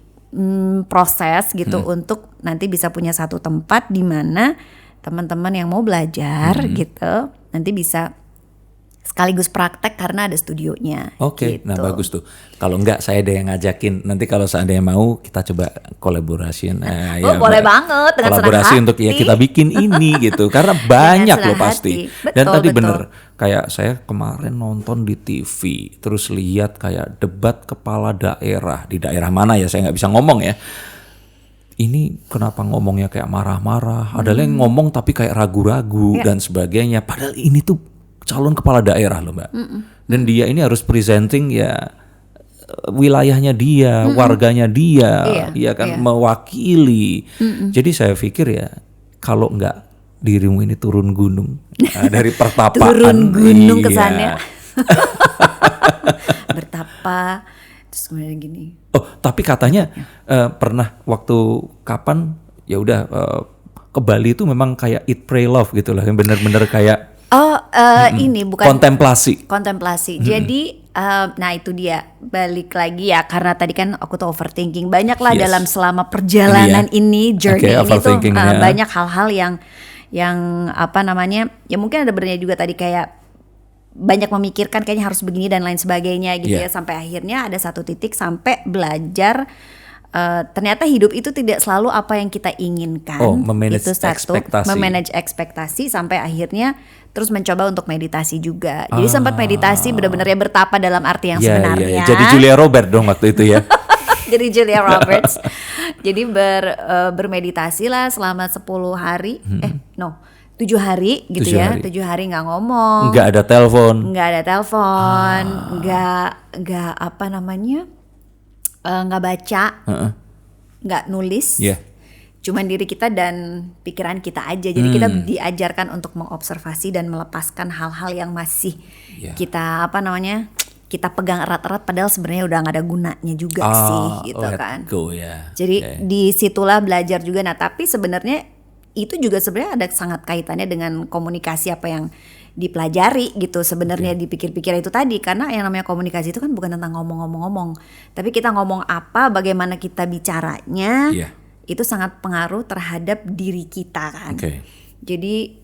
proses gitu untuk nanti bisa punya satu tempat di mana teman-teman yang mau belajar gitu nanti bisa sekaligus praktek karena ada studionya. Gitu. Nah bagus tuh. Kalau enggak saya ada yang ngajakin. Nanti kalau seandainya mau kita coba kolaborasi. Boleh banget dengan kolaborasi untuk kita bikin ini gitu. Karena banyak loh pasti. Betul, dan tadi bener kayak saya kemarin nonton di TV terus lihat kayak debat kepala daerah di daerah mana ya, saya nggak bisa ngomong ya. Ini kenapa ngomongnya kayak marah-marah? Ada yang ngomong tapi kayak ragu-ragu dan sebagainya. Padahal ini tuh calon kepala daerah loh Mbak. Dan dia ini harus presenting ya wilayahnya dia, warganya dia, ya kan mewakili. Jadi saya pikir ya kalau enggak dirimu ini turun gunung dari pertapaan. Turun gunung ke sana. Bertapa terus kemudian gini. Tapi katanya pernah waktu kapan ya udah ke Bali itu memang kayak eat pray love gitu lah, yang benar-benar kayak ini bukan kontemplasi. Jadi nah itu dia, balik lagi ya, karena tadi kan aku tuh overthinking banyak lah dalam selama perjalanan ini, journey ini tuh banyak hal-hal yang apa namanya ya, mungkin ada benernya juga tadi kayak banyak memikirkan kayaknya harus begini dan lain sebagainya gitu ya, sampai akhirnya ada satu titik sampai belajar ternyata hidup itu tidak selalu apa yang kita inginkan. Itu satu, memanage ekspektasi sampai akhirnya terus mencoba untuk meditasi juga. Jadi sempat meditasi benar-benar ya bertapa dalam arti yang sebenarnya. Jadi Julia Robert dong waktu itu ya. Jadi Julia Roberts. Jadi bermeditasi lah selama 10 hari. 7 hari gitu 7 hari nggak ngomong. Nggak ada telepon. Nggak apa namanya, nggak baca, nggak nulis. Cuman diri kita dan pikiran kita aja. Jadi kita diajarkan untuk mengobservasi dan melepaskan hal-hal yang masih kita apa namanya, kita pegang erat-erat padahal sebenarnya udah nggak ada gunanya juga sih gitu kan. Jadi disitulah belajar juga. Nah tapi sebenarnya itu juga sebenarnya ada sangat kaitannya dengan komunikasi apa yang dipelajari gitu sebenarnya. Dipikir-pikir itu tadi, karena yang namanya komunikasi itu kan bukan tentang ngomong-ngomong, tapi kita ngomong apa, bagaimana kita bicaranya. Itu sangat pengaruh terhadap diri kita kan. Jadi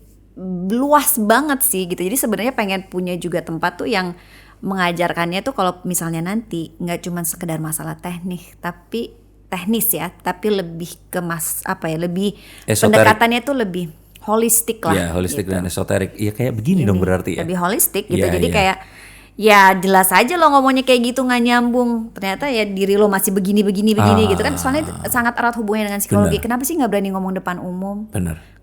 luas banget sih gitu. Jadi sebenarnya pengen punya juga tempat tuh yang mengajarkannya tuh kalau misalnya nanti nggak cuma sekedar masalah teknis ya, tapi lebih ke lebih esoterik. Pendekatannya tuh lebih holistik lah. Ya holistik gitu. Dan esoterik. Ya kayak begini dong berarti ya. Lebih holistik gitu. Jadi kayak ya jelas aja lo ngomongnya kayak gitu nggak nyambung, ternyata ya diri lo masih begini gitu kan. Soalnya sangat erat hubungannya dengan psikologi. Kenapa sih nggak berani ngomong depan umum?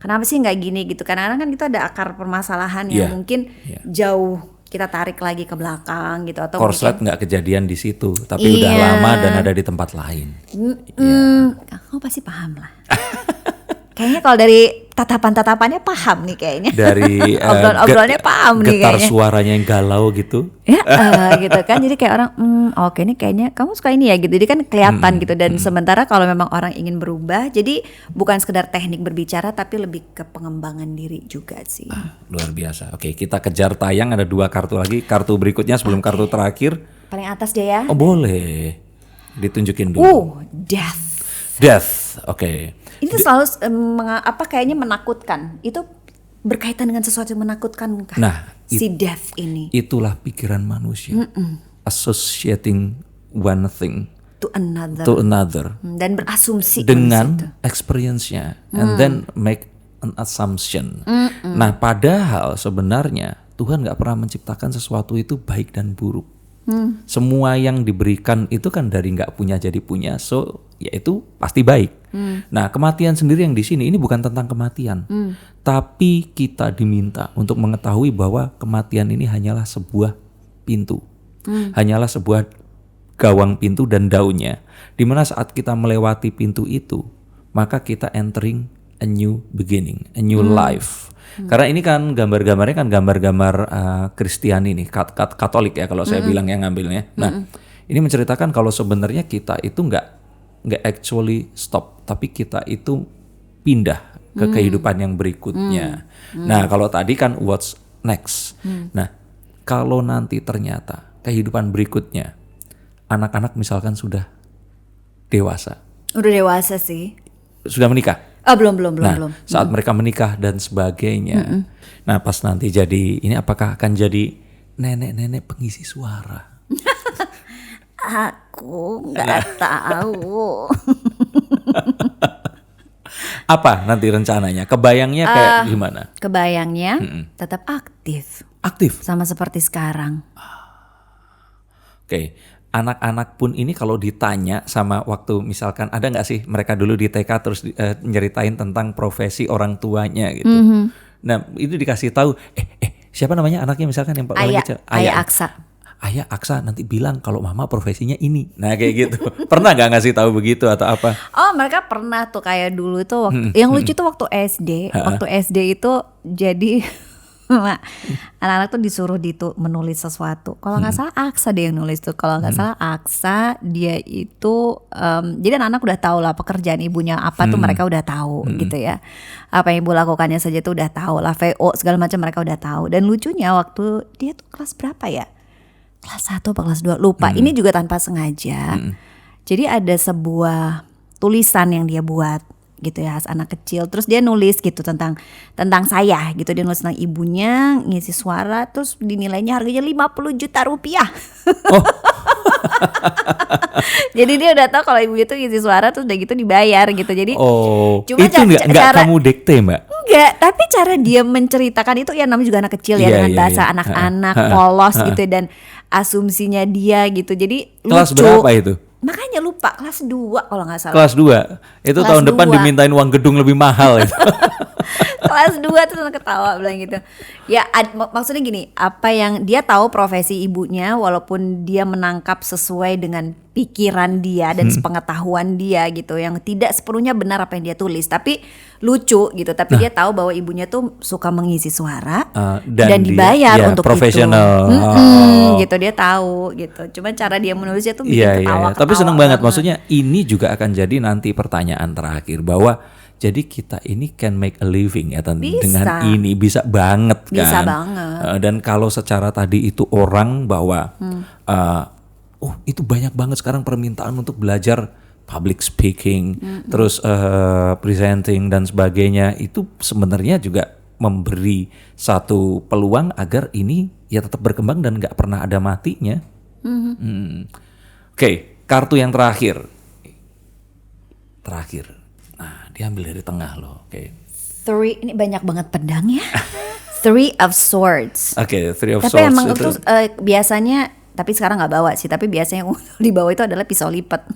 Kenapa sih nggak gini gitu? Kadang-kadang kan itu ada akar permasalahan yang mungkin jauh kita tarik lagi ke belakang gitu, atau korslet nggak kejadian di situ tapi udah lama dan ada di tempat lain. Kamu pasti paham lah. Kayaknya kalau dari tatapan-tatapannya paham nih kayaknya. Dari obrolan-obrolannya paham nih kayaknya. Getar suaranya yang galau gitu. Ya gitu kan. Jadi kayak orang oke nih kayaknya kamu suka ini ya gitu. Jadi kan kelihatan gitu. Dan sementara kalau memang orang ingin berubah, jadi bukan sekedar teknik berbicara tapi lebih ke pengembangan diri juga sih. Luar biasa. Oke, kita kejar tayang, ada 2 kartu lagi. Kartu berikutnya sebelum kartu terakhir. Paling atas deh ya. Boleh. Ditunjukin dulu. Death. Oke. Itu selalu kayaknya menakutkan. Itu berkaitan dengan sesuatu yang menakutkan kan? Nah, si death ini. Itulah pikiran manusia. Associating one thing to another. Dan berasumsi dengan experience-nya and then make an assumption. Nah, padahal sebenarnya Tuhan gak pernah menciptakan sesuatu itu baik dan buruk. Semua yang diberikan itu kan dari nggak punya jadi punya, so ya itu pasti baik. Nah kematian sendiri yang di sini ini bukan tentang kematian, tapi kita diminta untuk mengetahui bahwa kematian ini hanyalah sebuah pintu. Hanyalah sebuah gawang pintu dan daunnya. Dimana saat kita melewati pintu itu, maka kita entering a new beginning, a new life. Karena ini kan gambar-gambarnya kan gambar-gambar Kristiani nih, Katolik ya kalau saya bilang yang ngambilnya. Nah, ini menceritakan kalau sebenarnya kita itu nggak actually stop, tapi kita itu pindah ke kehidupan yang berikutnya. Nah, kalau tadi kan what's next. Nah, kalau nanti ternyata kehidupan berikutnya anak-anak misalkan sudah dewasa. Udah dewasa sih. Sudah menikah? Belum. Saat mereka menikah dan sebagainya. Nah, pas nanti jadi ini apakah akan jadi nenek-nenek pengisi suara? Aku nggak tahu. Apa nanti rencananya? Kebayangnya kayak gimana? Kebayangnya tetap aktif. Aktif? Sama seperti sekarang. Oke. Anak-anak pun ini kalau ditanya sama waktu misalkan ada nggak sih mereka dulu di TK terus nyeritain tentang profesi orang tuanya gitu. Nah itu dikasih tahu, siapa namanya anaknya misalkan yang paling kecil? Ayah Aksa. Ayah Aksa nanti bilang kalau mama profesinya ini. Nah kayak gitu. Pernah nggak ngasih tahu begitu atau apa? Oh mereka pernah tuh kayak dulu tuh yang lucu tuh waktu SD. Waktu SD itu jadi anak-anak tuh disuruh menulis sesuatu. Kalau nggak salah Aksa deh yang nulis tuh. Kalau nggak salah Aksa dia itu jadi anak-anak udah tahu lah pekerjaan ibunya apa tuh mereka udah tahu gitu ya. Apa yang ibu lakukannya saja tuh udah tahu lah. VO segala macam mereka udah tahu. Dan lucunya waktu dia tuh kelas berapa ya? Kelas 1 atau kelas 2 lupa. Ini juga tanpa sengaja. Jadi ada sebuah tulisan yang dia buat gitu ya, anak kecil. Terus dia nulis gitu tentang saya gitu. Dia nulis tentang ibunya, ngisi suara, terus dinilainya harganya 50 juta rupiah. Oh. Jadi dia udah tahu kalau ibunya tuh ngisi suara terus udah gitu dibayar gitu. Jadi cuma itu nggak kamu dikte mbak? Enggak, tapi cara dia menceritakan itu ya namanya juga anak kecil ya dengan bahasa anak-anak polos gitu dan asumsinya dia gitu. Jadi kelas lucu. Berapa itu? Makanya lupa, kelas 2 kalau gak salah. Kelas 2? Itu kelas tahun 2. Depan dimintain uang gedung lebih mahal itu. Kelas 2 tuh ketawa bilang gitu. Ya maksudnya gini, apa yang dia tahu profesi ibunya walaupun dia menangkap sesuai dengan pikiran dia dan sepengetahuan dia gitu. Yang tidak sepenuhnya benar apa yang dia tulis. Tapi lucu gitu, tapi dia tahu bahwa ibunya tuh suka mengisi suara dan dibayar untuk profesional. Gitu dia tahu gitu. Cuma cara dia menulisnya tuh bikin ketawa. Tapi seneng banget. Maksudnya ini juga akan jadi nanti pertanyaan terakhir bahwa jadi kita ini can make a living ya dengan ini bisa banget kan. Bisa banget. Dan kalau secara tadi itu orang bahwa itu banyak banget sekarang permintaan untuk belajar public speaking, terus presenting dan sebagainya, itu sebenarnya juga memberi satu peluang agar ini ya tetap berkembang dan nggak pernah ada matinya. Oke, kartu yang terakhir. Nah, diambil dari tengah loh. Oke. 3, ini banyak banget pedang ya. 3 of Swords. Oke, 3 of Swords. Tapi emang itu biasanya, tapi sekarang nggak bawa sih. Tapi biasanya yang dibawa itu adalah pisau lipat.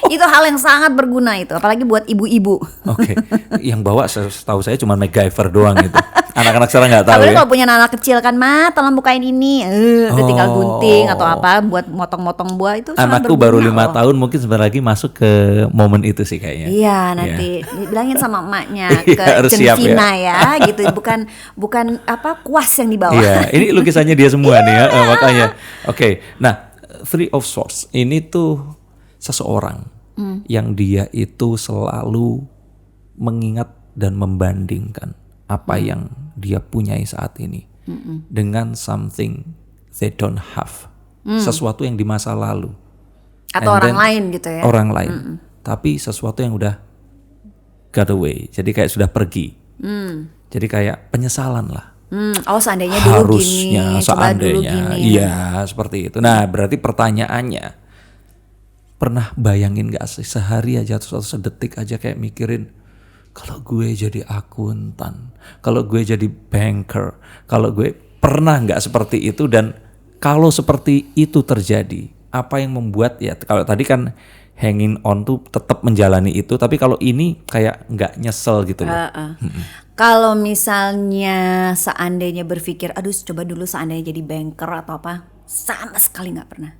Itu hal yang sangat berguna itu, apalagi buat ibu-ibu. Oke, yang bawa setahu saya cuma MacGyver doang gitu. Anak-anak sekarang nggak tahu. Tapi kalau punya anak kecil kan, tolong bukain ini, udah tinggal gunting atau apa buat motong-motong buah itu. Anakku baru 5 tahun, mungkin sebentar lagi masuk ke momen itu sih kayaknya. Iya, nanti dibilangin sama emaknya ke Centina ya, gitu. Bukan apa kuas yang dibawa. Iya, ini lukisannya dia semua nih ya, makanya. Oke, nah 3 of Swords ini tuh seseorang yang dia itu selalu mengingat dan membandingkan apa yang dia punyai saat ini dengan something they don't have, sesuatu yang di masa lalu atau orang lain gitu ya, orang lain, tapi sesuatu yang udah got away, jadi kayak sudah pergi, jadi kayak penyesalan lah. Seandainya dulu harusnya, gini, coba dulu gini. Iya, seperti itu. Nah, berarti pertanyaannya, pernah bayangin gak sih sehari aja atau sedetik aja kayak mikirin, kalau gue jadi akuntan, kalau gue jadi banker, kalau gue pernah gak seperti itu? Dan kalau seperti itu terjadi, apa yang membuat ya, kalau tadi kan hanging on tuh tetap menjalani itu, tapi kalau ini kayak gak nyesel gitu loh. Kalau misalnya seandainya berpikir, aduh coba dulu seandainya jadi banker atau apa, Sama sekali nggak pernah.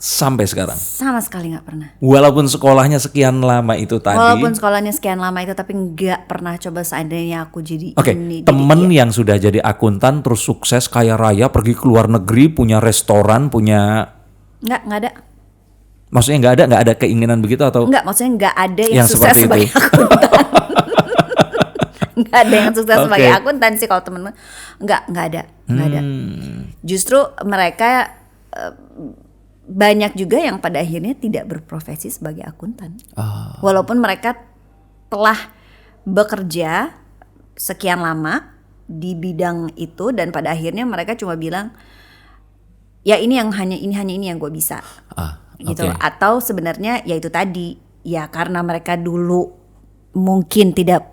Sampai sekarang. Sama sekali nggak pernah. Walaupun sekolahnya sekian lama itu tadi. Walaupun sekolahnya sekian lama itu, tapi nggak pernah coba seandainya aku jadi Oke, ini. temen yang sudah jadi akuntan terus sukses kaya raya pergi ke luar negeri punya restoran punya. Nggak ada. Maksudnya nggak ada keinginan begitu atau? Nggak, maksudnya nggak ada yang sukses seperti sebagai itu. akuntan. Nggak ada yang sukses sebagai akuntan sih kalau temen. Nggak ada. Justru mereka banyak juga yang pada akhirnya tidak berprofesi sebagai akuntan. Walaupun mereka telah bekerja sekian lama di bidang itu dan pada akhirnya mereka cuma bilang ya ini hanya ini yang gue bisa. Gitu. Atau sebenarnya ya itu tadi ya karena mereka dulu mungkin tidak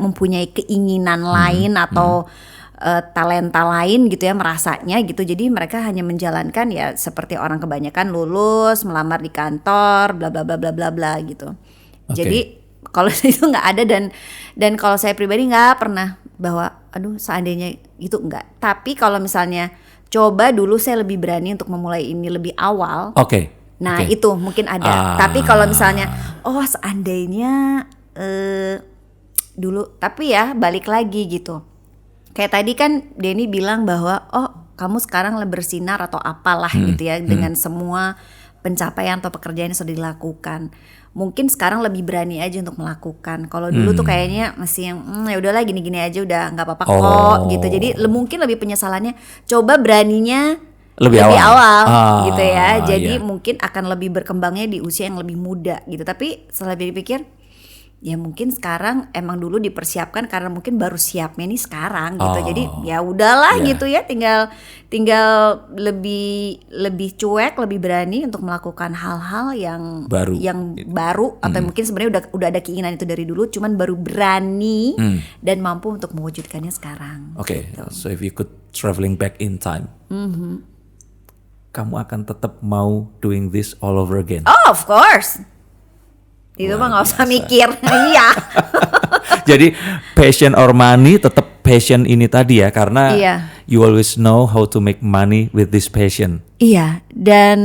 mempunyai keinginan lain atau talenta lain gitu ya merasanya gitu, jadi mereka hanya menjalankan ya seperti orang kebanyakan lulus melamar di kantor bla bla bla bla bla bla gitu. Jadi kalau itu nggak ada dan kalau saya pribadi nggak pernah bahwa aduh seandainya gitu, nggak. Tapi kalau misalnya coba dulu saya lebih berani untuk memulai ini lebih awal. Nah itu mungkin ada. Tapi kalau misalnya seandainya dulu, tapi ya balik lagi gitu. Kayak tadi kan Denny bilang bahwa kamu sekarang bersinar atau apalah gitu ya dengan semua pencapaian atau pekerjaan yang sudah dilakukan. Mungkin sekarang lebih berani aja untuk melakukan. Kalau dulu tuh kayaknya masih yang ya udahlah gini-gini aja udah nggak apa-apa kok gitu. Jadi mungkin lebih penyesalannya coba beraninya lebih awal gitu ya. Jadi mungkin akan lebih berkembangnya di usia yang lebih muda gitu. Tapi setelah dipikir ya mungkin sekarang emang dulu dipersiapkan karena mungkin baru siapnya nih sekarang gitu. Jadi ya udahlah gitu ya, tinggal lebih cuek, lebih berani untuk melakukan hal-hal yang baru atau mungkin sebenarnya udah ada keinginan itu dari dulu, cuman baru berani dan mampu untuk mewujudkannya sekarang. Gitu. So if you could traveling back in time, kamu akan tetap mau doing this all over again? Oh, of course. Itu mah nggak usah mikir. Iya. Jadi passion or money tetap passion ini tadi ya, karena you always know how to make money with this passion. Iya, dan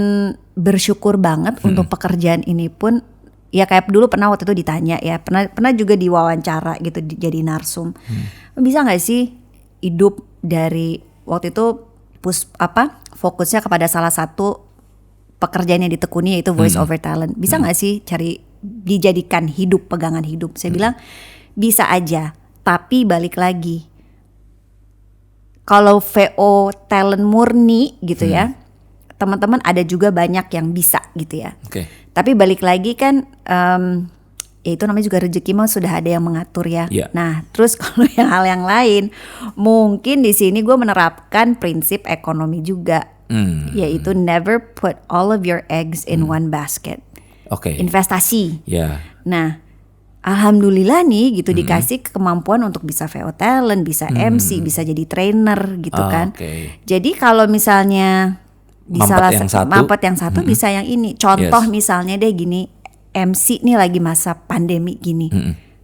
bersyukur banget untuk pekerjaan ini pun ya kayak dulu pernah waktu itu ditanya ya, pernah juga diwawancara gitu jadi narsum. Bisa nggak sih hidup dari waktu itu fokusnya kepada salah satu pekerjaan yang ditekuni yaitu voice over talent. Bisa nggak sih dijadikan hidup, pegangan hidup? Saya bilang bisa aja, tapi balik lagi kalau VO talent murni gitu ya, teman-teman ada juga banyak yang bisa gitu ya. Tapi balik lagi kan ya itu namanya juga rezeki mah sudah ada yang mengatur ya. Nah terus kalau hal yang lain mungkin di sini gue menerapkan prinsip ekonomi juga, yaitu never put all of your eggs in one basket. Investasi. Nah, alhamdulillah nih gitu dikasih kemampuan untuk bisa VO talent, bisa MC, bisa jadi trainer gitu kan. Jadi kalau misalnya di mampet yang satu bisa yang ini. Contoh misalnya deh gini, MC nih lagi masa pandemi gini.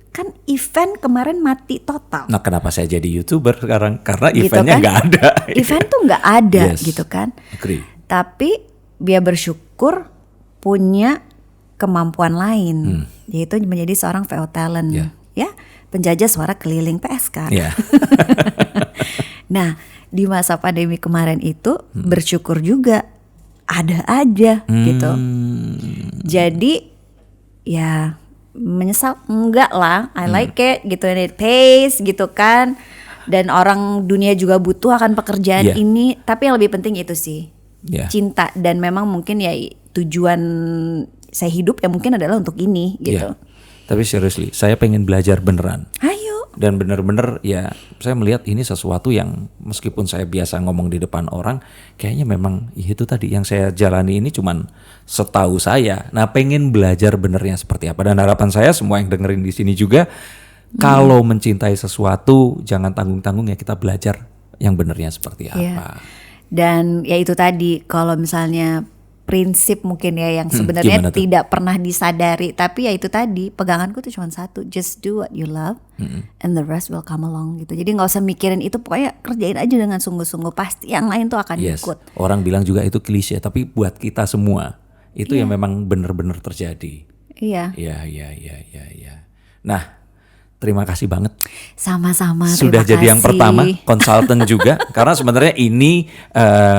Kan event kemarin mati total. Nah, kenapa saya jadi YouTuber sekarang? Karena eventnya nggak ada. Event tuh nggak ada gitu kan. Tapi dia bersyukur punya kemampuan lain, yaitu menjadi seorang VO talent, ya penjajah suara keliling PSK. Nah di masa pandemi kemarin itu bersyukur juga ada aja gitu. Jadi ya menyesal enggak lah, I like it gitu, it pays gitu kan, dan orang dunia juga butuh akan pekerjaan ini. Tapi yang lebih penting itu sih cinta, dan memang mungkin ya tujuan saya hidup ya mungkin adalah untuk ini gitu. Tapi seriously, saya pengen belajar beneran. Ayo. Dan bener-bener ya saya melihat ini sesuatu yang meskipun saya biasa ngomong di depan orang, kayaknya memang itu tadi yang saya jalani ini cuman setahu saya. Nah pengen belajar benernya seperti apa. Dan harapan saya semua yang dengerin di sini juga, kalau mencintai sesuatu jangan tanggung-tanggung ya, kita belajar yang benernya seperti apa. Dan ya itu tadi, kalau misalnya prinsip mungkin ya yang sebenarnya gimana tuh? tidak pernah disadari, tapi ya itu tadi peganganku tuh cuma satu, just do what you love and the rest will come along gitu. Jadi nggak usah mikirin itu, pokoknya kerjain aja dengan sungguh-sungguh, pasti yang lain tuh akan ikut. Orang bilang juga itu klise, tapi buat kita semua itu yang memang benar-benar terjadi. Iya. Iya. Nah, terima kasih banget. Sama-sama. Sudah terima jadi yang kasih. pertama konsultan juga. Karena sebenarnya ini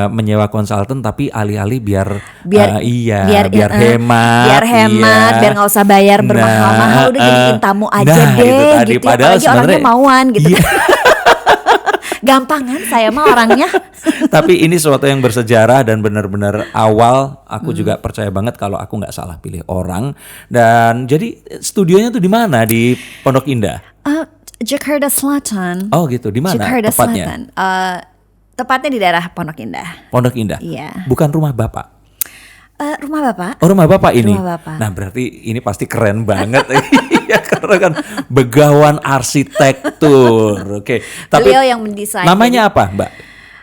menyewa konsultan, tapi alih-alih biar hemat. Biar hemat, biar nggak usah bayar bermahal-mahal, udah jadiin tamu aja deh itu tadi. gitu. Padahal Apalagi orangnya sebenarnya- mauan gitu. Iya. Gampangan saya mah orangnya. Tapi ini sesuatu yang bersejarah dan benar-benar awal. Aku juga percaya banget kalau aku nggak salah pilih orang. Dan jadi studionya tuh di mana? Di Pondok Indah. Jakarta Selatan. Oh gitu, di mana Jakarta tepatnya? Selatan. Tepatnya di daerah Pondok Indah. Pondok Indah. Iya. Bukan rumah Bapak. Rumah Bapak. Oh, rumah Bapak ini. Rumah Bapak. Nah, berarti ini pasti keren banget. Iya, karena kan begawan arsitektur. Oke. Tapi Beliau yang mendesain. namanya apa, Mbak?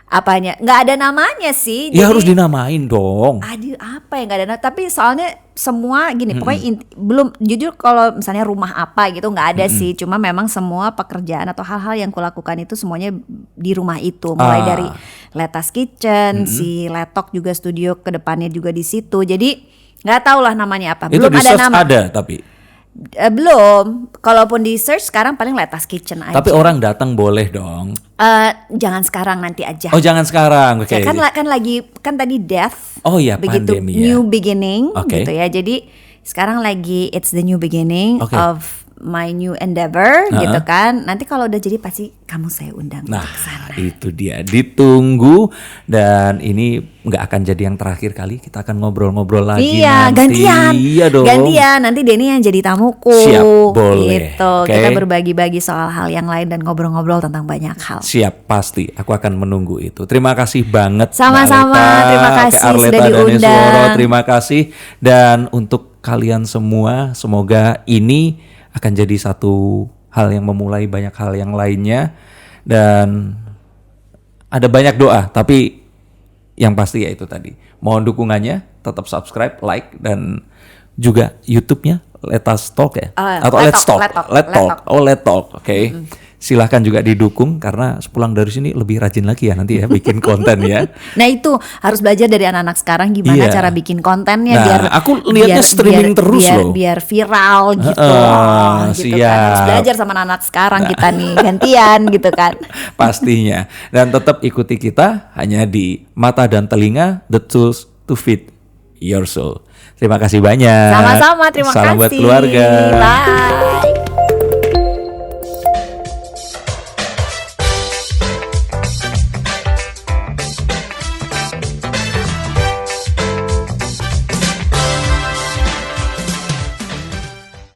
Apanya? Nggak ada namanya sih. Ya jadi- harus dinamain dong. Aduh, apa yang nggak ada? Tapi soalnya semua gini, pokoknya belum jujur kalau misalnya rumah apa gitu nggak ada sih. Cuma memang semua pekerjaan atau hal-hal yang kulakukan itu semuanya di rumah itu. Mulai dari Letas Kitchen, si Letok juga studio ke depannya juga di situ. Jadi nggak tahu lah namanya apa. Itu Belum di ada search nama. ada tapi. Belum. Kalaupun di search sekarang paling Letas Kitchen aja. Tapi orang datang boleh dong. Jangan sekarang, nanti aja. Oh, jangan sekarang. Oke. Ya, kan lagi kan tadi death. Oh iya, begitu pandemi ya. new beginning Oke. gitu ya. Jadi sekarang lagi it's the new beginning Oke. of my new endeavor gitu kan. Nanti kalau udah jadi pasti kamu saya undang Nah, untuk kesana. itu dia, ditunggu. Dan ini nggak akan jadi yang terakhir kali. Kita akan ngobrol-ngobrol lagi Iya, nanti. gantian. Iya dong. Gantian, nanti Denny yang jadi tamuku. Siap, boleh. Gitu. Oke. Kita berbagi-bagi soal hal yang lain dan ngobrol-ngobrol tentang banyak hal. Siap, pasti. Aku akan menunggu itu. Terima kasih banget. Sama-sama, Mbak Arleta. terima kasih Arleta sudah diundang. Danesworo, terima kasih. Dan untuk kalian semua, semoga ini akan jadi satu hal yang memulai banyak hal yang lainnya. Dan ada banyak doa, tapi yang pasti ya itu tadi. Mohon dukungannya, tetap subscribe, like, dan juga YouTube-nya Letas Talk ya? Atau Let's Talk? Let's Talk. Oh, Let's Talk. Oke. Silahkan juga didukung karena sepulang dari sini lebih rajin lagi ya nanti ya bikin konten ya. Nah itu harus belajar dari anak-anak sekarang gimana Iya. cara bikin kontennya Nah, biar aku lihatnya streaming terus loh. biar viral gitu, gitu siap. kan. Harus belajar sama anak-anak sekarang kita nih gantian gitu kan. Pastinya. Dan tetap ikuti kita hanya di Mata dan Telinga, The Tools to Feed Your Soul. Terima kasih banyak. Sama-sama, terima kasih. Salam buat keluarga. Bye.